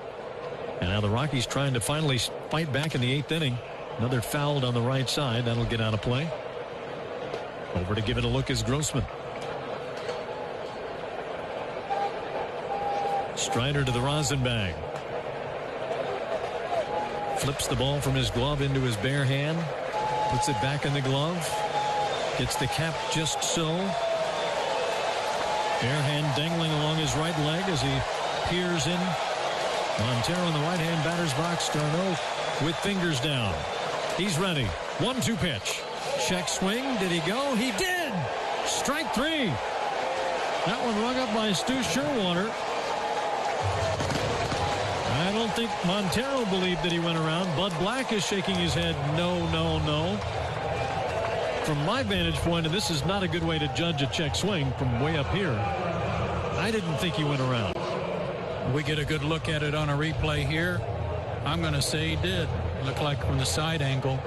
And now the Rockies trying to finally fight back in the 8th inning. Another fouled on the right side. That'll get out of play. Over to give it a look is Grossman. Strider to the rosin bag. Flips the ball from his glove into his bare hand. Puts it back in the glove. Gets the cap just so. Bare hand dangling along his right leg as he peers in. Montero in the right-hand batter's box. d'Arnaud with fingers down. He's ready. 1-2 pitch. Check swing. Did he go? He did. Strike 3. That one rung up by Stu Sherwater. I don't think Montero believed that he went around. Bud Black is shaking his head. No, no, no. From my vantage point, and this is not a good way to judge a check swing from way up here, I didn't think he went around. We get a good look at it on a replay here. I'm going to say he did. Looked like from the side angle.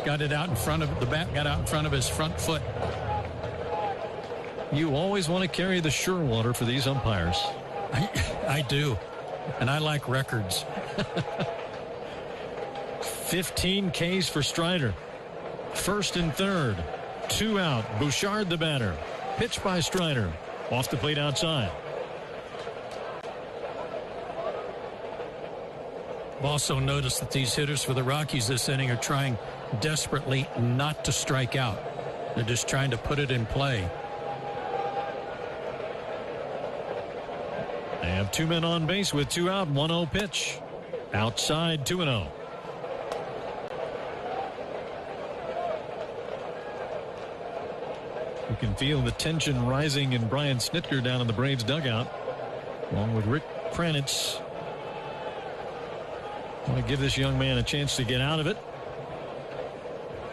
Got it out in front of the bat, got out in front of his front foot. You always want to carry the Sherwater for these umpires. I do. And I like records. 15 Ks for Strider. 1st and 3rd. 2 out. Bouchard the batter. Pitch by Strider. Off the plate outside. I've also noticed that these hitters for the Rockies this inning are trying desperately not to strike out. They're just trying to put it in play. They have 2 men on base with 2 out. 1-0 pitch. Outside 2-0. You can feel the tension rising in Brian Snitker down in the Braves dugout, along with Rick Kranitz. Want to give this young man a chance to get out of it.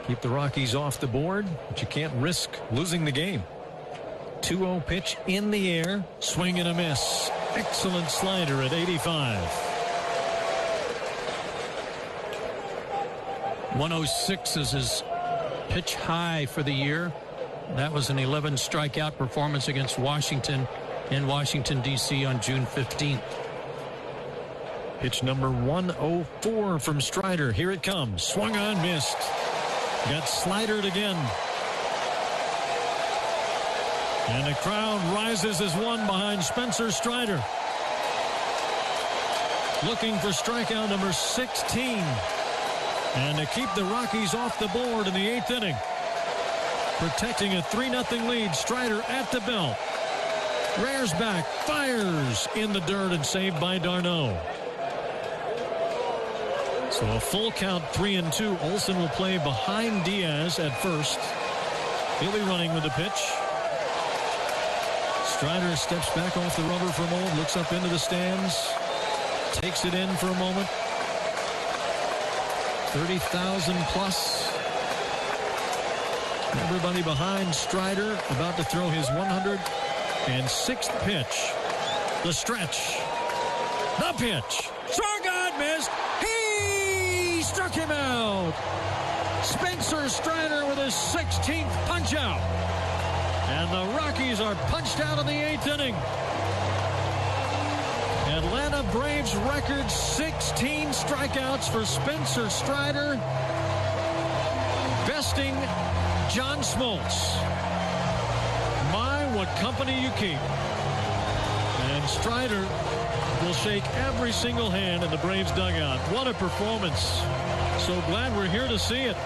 Keep the Rockies off the board, but you can't risk losing the game. 2-0 pitch in the air. Swing and a miss. Excellent slider at 85. 106 is his pitch high for the year. That was an 11 strikeout performance against Washington in Washington, D.C. on June 15th. Pitch number 104 from Strider. Here it comes. Swung on, missed. Got slidered again. And the crowd rises as one behind Spencer Strider. Looking for strikeout number 16. And to keep the Rockies off the board in the 8th inning. Protecting a 3-0 lead. Strider at the belt. Rears back. Fires in the dirt and saved by d'Arnaud. So a full count, 3-2. Olsen will play behind Diaz at first. He'll be running with the pitch. Strider steps back off the rubber for a moment, looks up into the stands, takes it in for a moment. 30,000 plus. Everybody behind Strider, about to throw his 106th pitch. The stretch. The pitch. Swung on, missed. He struck him out. Spencer Strider with his 16th punch out. And the Rockies are punched out in the 8th inning. Atlanta Braves record 16 strikeouts for Spencer Strider. Besting John Smoltz. My, what company you keep. And Strider will shake every single hand in the Braves dugout. What a performance. So glad we're here to see it.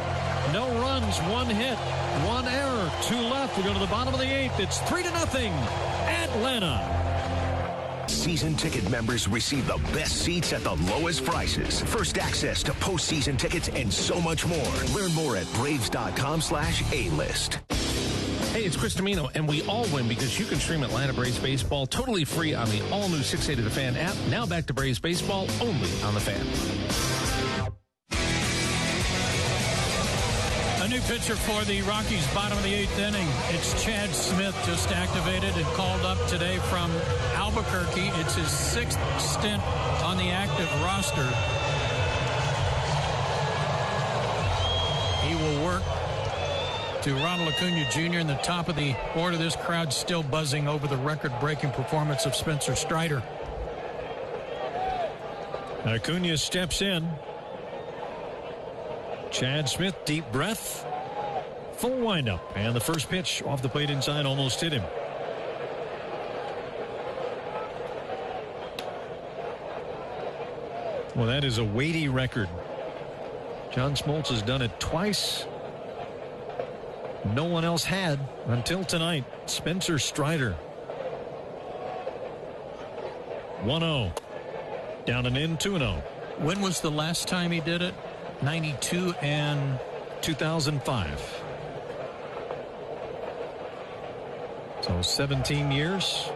No runs, 1 hit, 1 error, 2 left. We go to the bottom of the 8th. It's 3-0 Atlanta. Season ticket members receive the best seats at the lowest prices. First access to postseason tickets and so much more. Learn more at Braves.com/A-list. Hey, it's Chris Domino, and we all win because you can stream Atlanta Braves baseball totally free on the all-new 680 The Fan app. Now back to Braves baseball only on The Fan. A new pitcher for the Rockies, bottom of the 8th inning. It's Chad Smith, just activated and called up today from Albuquerque. It's his 6th stint on the active roster. He will work to Ronald Acuna Jr. in the top of the order. This crowd still buzzing over the record-breaking performance of Spencer Strider. Acuna steps in. Chad Smith, deep breath. Full windup. And the first pitch off the plate inside almost hit him. Well, that is a weighty record. John Smoltz has done it twice. No one else had until tonight. Spencer Strider. 1-0. Down and in, 2-0. When was the last time he did it? 92 and 2005. So 17 years.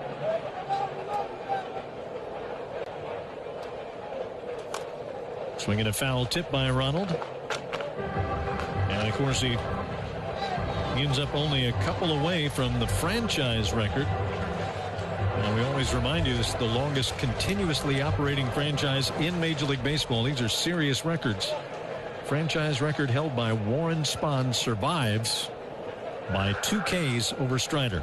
Swinging a foul tip by Ronald. And of course he ends up only a couple away from the franchise record. And we always remind you, this is the longest continuously operating franchise in Major League Baseball. These are serious records. Franchise record held by Warren Spahn survives by 2 Ks over Strider.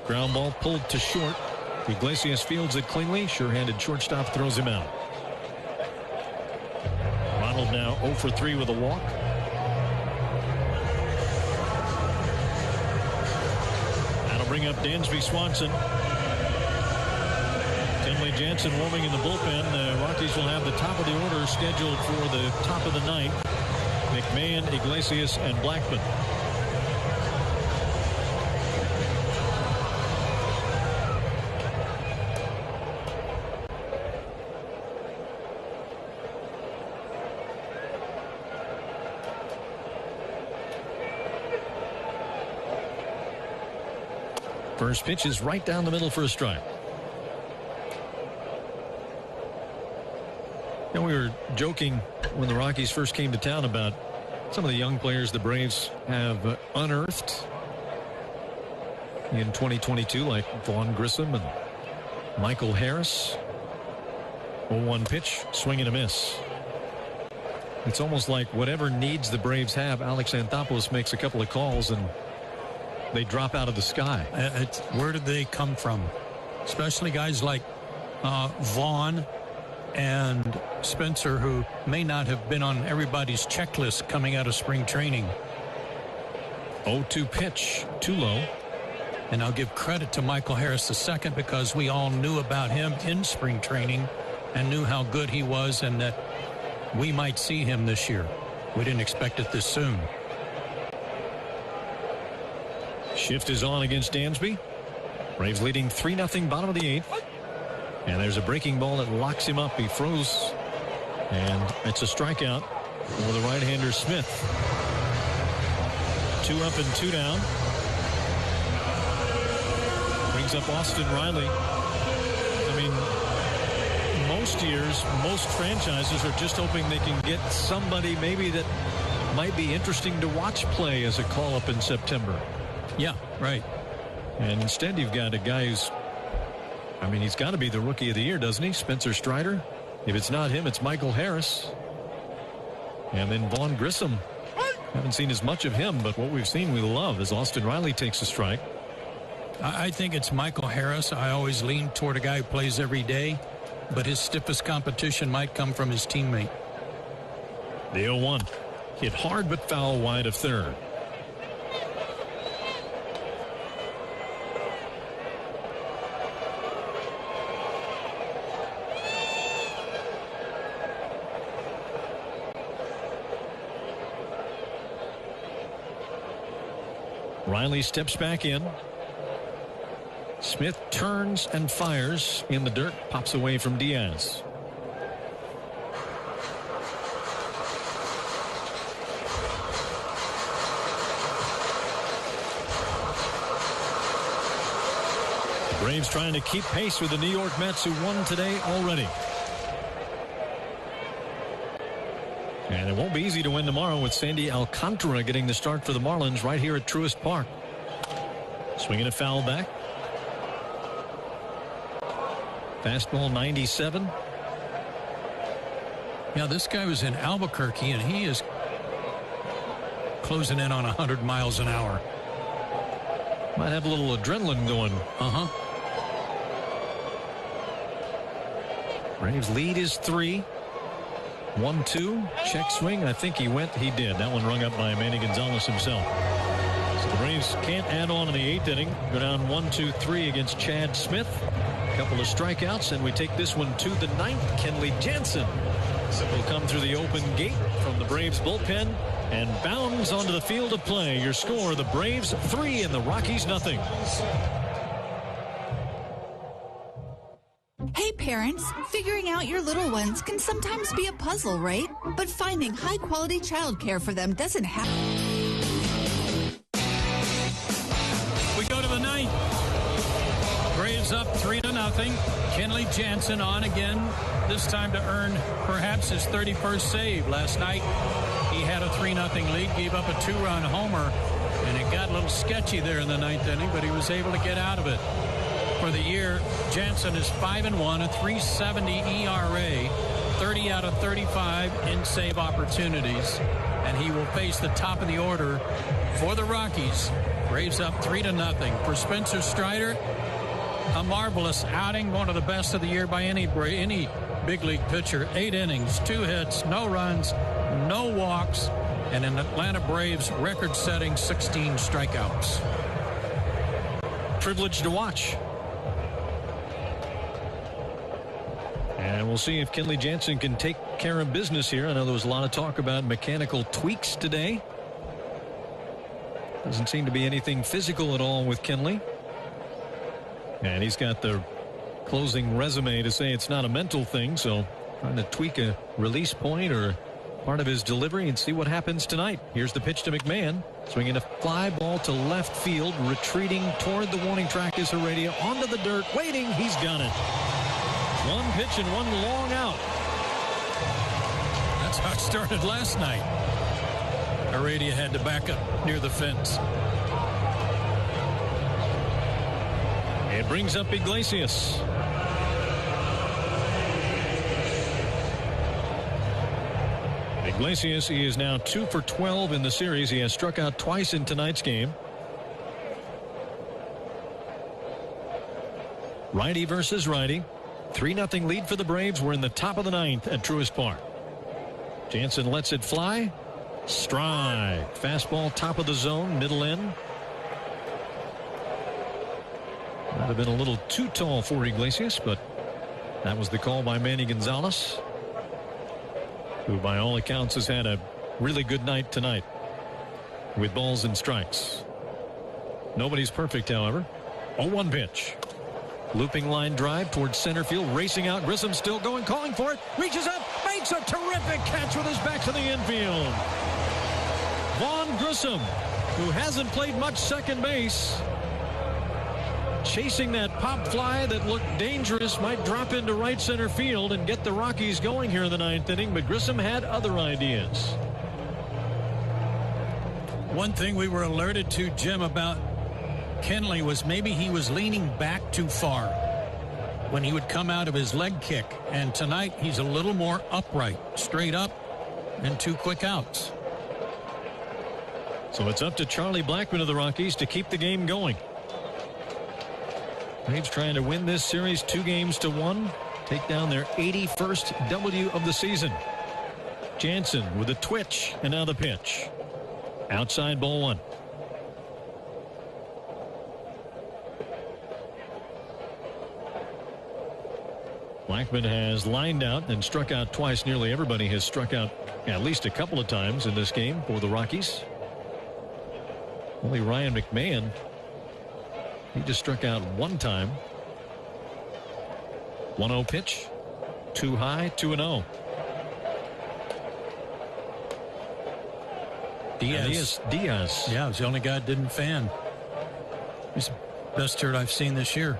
Ground ball pulled to short. Iglesias fields it cleanly. Sure-handed shortstop throws him out. Ronald now 0 for 3 with a walk. That'll bring up Dansby Swanson. Kenley Jansen warming in the bullpen. The Rockies will have the top of the order scheduled for the top of the 9th. McMahon, Iglesias, and Blackman. First pitch is right down the middle for a strike. And we were joking when the Rockies first came to town about some of the young players the Braves have unearthed in 2022, like Vaughn Grissom and Michael Harris. 0-1 pitch, swing and a miss. It's almost like whatever needs the Braves have, Alex Anthopoulos makes a couple of calls and they drop out of the sky. Where did they come from? Especially guys like Vaughn and Spencer, who may not have been on everybody's checklist coming out of spring training. 0-2 pitch, too low. And I'll give credit to Michael Harris II because we all knew about him in spring training and knew how good he was and that we might see him this year. We didn't expect it this soon. Shift is on against Dansby. Braves leading 3-0 bottom of the 8th. And there's a breaking ball that locks him up. He froze. And it's a strikeout for the right-hander Smith. 2 up and 2 down. Brings up Austin Riley. I mean, most years, most franchises are just hoping they can get somebody maybe that might be interesting to watch play as a call-up in September. Yeah, right. And instead you've got a guy who's, I mean, he's got to be the rookie of the year, doesn't he? Spencer Strider. If it's not him, it's Michael Harris. And then Vaughn Grissom. Haven't seen as much of him, but what we've seen we love as Austin Riley takes a strike. I think it's Michael Harris. I always lean toward a guy who plays every day, but his stiffest competition might come from his teammate. The 0-1. Hit hard but foul wide of third. Riley steps back in. Smith turns and fires in the dirt, pops away from Diaz. The Braves trying to keep pace with the New York Mets, who won today already. And it won't be easy to win tomorrow with Sandy Alcantara getting the start for the Marlins right here at Truist Park. Swinging a foul back. Fastball 97. Yeah, this guy was in Albuquerque, and he is closing in on 100 miles an hour. Might have a little adrenaline going. Braves lead is 3. 1-2. Check swing. I think he went. He did. That one rung up by Manny Gonzalez himself. So the Braves can't add on in the 8th inning. Go down 1-2-3 against Chad Smith. A couple of strikeouts, and we take this one to the 9th. Kenley Jansen will come through the open gate from the Braves bullpen and bounds onto the field of play. Your score, the Braves 3 and the Rockies 0. Hey parents, figuring out your little ones can sometimes be a puzzle, right? But finding high-quality childcare for them doesn't happen. We go to the 9th. Braves up 3-0. Kenley Jansen on again, this time to earn perhaps his 31st save. Last night he had a 3-0 lead, gave up a 2-run homer, and it got a little sketchy there in the 9th inning, but he was able to get out of it. For the year, Jansen is 5-1, a 3.70 ERA, 30 out of 35 in save opportunities, and he will face the top of the order for the Rockies. Braves up 3-0. For Spencer Strider, a marvelous outing, one of the best of the year by any big league pitcher. 8 innings, 2 hits, no runs, no walks, and an Atlanta Braves record-setting 16 strikeouts. Privilege to watch. And we'll see if Kenley Jansen can take care of business here. I know there was a lot of talk about mechanical tweaks today. Doesn't seem to be anything physical at all with Kenley. And he's got the closing resume to say it's not a mental thing, so trying to tweak a release point or part of his delivery and see what happens tonight. Here's the pitch to McMahon. Swinging a fly ball to left field, retreating toward the warning track is Heredia, onto the dirt, waiting, he's got it. One pitch and one long out. That's how it started last night. Heredia had to back up near the fence. It brings up Iglesias. Iglesias, he is now 2 for 12 in the series. He has struck out twice in tonight's game. Righty versus righty. 3-0 lead for the Braves. We're in the top of the 9th at Truist Park. Jansen lets it fly. Strike. Fastball top of the zone, middle end. Might have been a little too tall for Iglesias, but that was the call by Manny Gonzalez, who by all accounts has had a really good night tonight with balls and strikes. Nobody's perfect, however. 0-1 pitch. Looping line drive towards center field. Racing out. Grissom still going. Calling for it. Reaches up. Makes a terrific catch with his back to the infield. Vaughn Grissom, who hasn't played much second base, chasing that pop fly that looked dangerous, might drop into right center field and get the Rockies going here in the 9th inning, but Grissom had other ideas. One thing we were alerted to, Jim, about Kenley was maybe he was leaning back too far when he would come out of his leg kick, and tonight he's a little more upright, straight up, and 2 quick outs. So it's up to Charlie Blackmon of the Rockies to keep the game going. Braves trying to win this series 2-1, take down their 81st W of the season. Jansen with a twitch, and now the pitch. Outside, ball 1. Blackmon has lined out and struck out twice. Nearly everybody has struck out at least a couple of times in this game for the Rockies. Only Ryan McMahon, he just struck out 1 time. 1-0 pitch. Too high, 2-0. Diaz. Yeah, he's the only guy that didn't fan. He's the best hurt I've seen this year.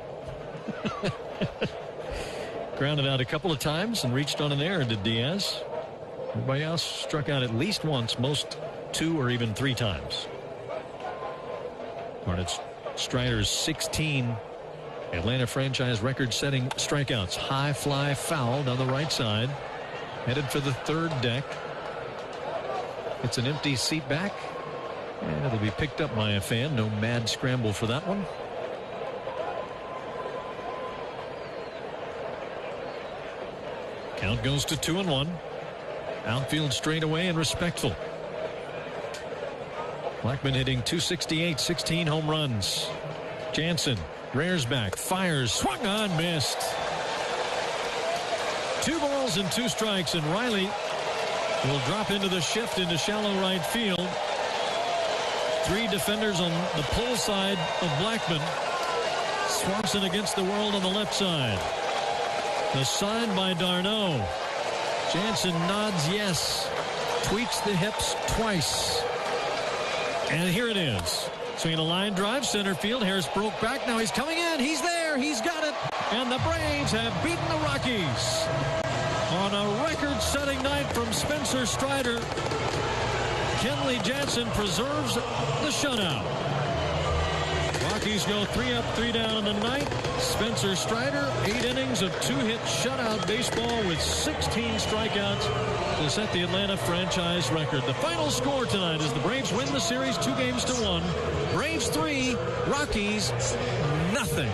Grounded out a couple of times and reached on an error, did Diaz. Everybody else struck out at least once, most 2 or even 3 times. It's Strider's 16 Atlanta franchise record-setting strikeouts. High fly foul down the right side. Headed for the 3rd deck. It's an empty seat back. And it'll be picked up by a fan. No mad scramble for that one. Count goes to 2-1. Outfield straightaway and respectful. Blackmon hitting .268, 16 home runs. Jansen rears back, fires, swung on, missed. 2 balls and 2 strikes, and Riley will drop into the shift into shallow right field. 3 defenders on the pull side of Blackmon. Swanson against the world on the left side. The sign by d'Arnaud. Jansen nods yes. Tweaks the hips twice. And here it is. Swinging a line drive, center field. Harris broke back. Now he's coming in. He's there. He's got it. And the Braves have beaten the Rockies on a record-setting night from Spencer Strider. Kenley Jansen preserves the shutout. Rockies go 3 up, 3 down in the ninth. Spencer Strider, 8 innings of 2-hit shutout baseball with 16 strikeouts to set the Atlanta franchise record. The final score tonight is the Braves win the series 2-1. Braves 3, Rockies nothing.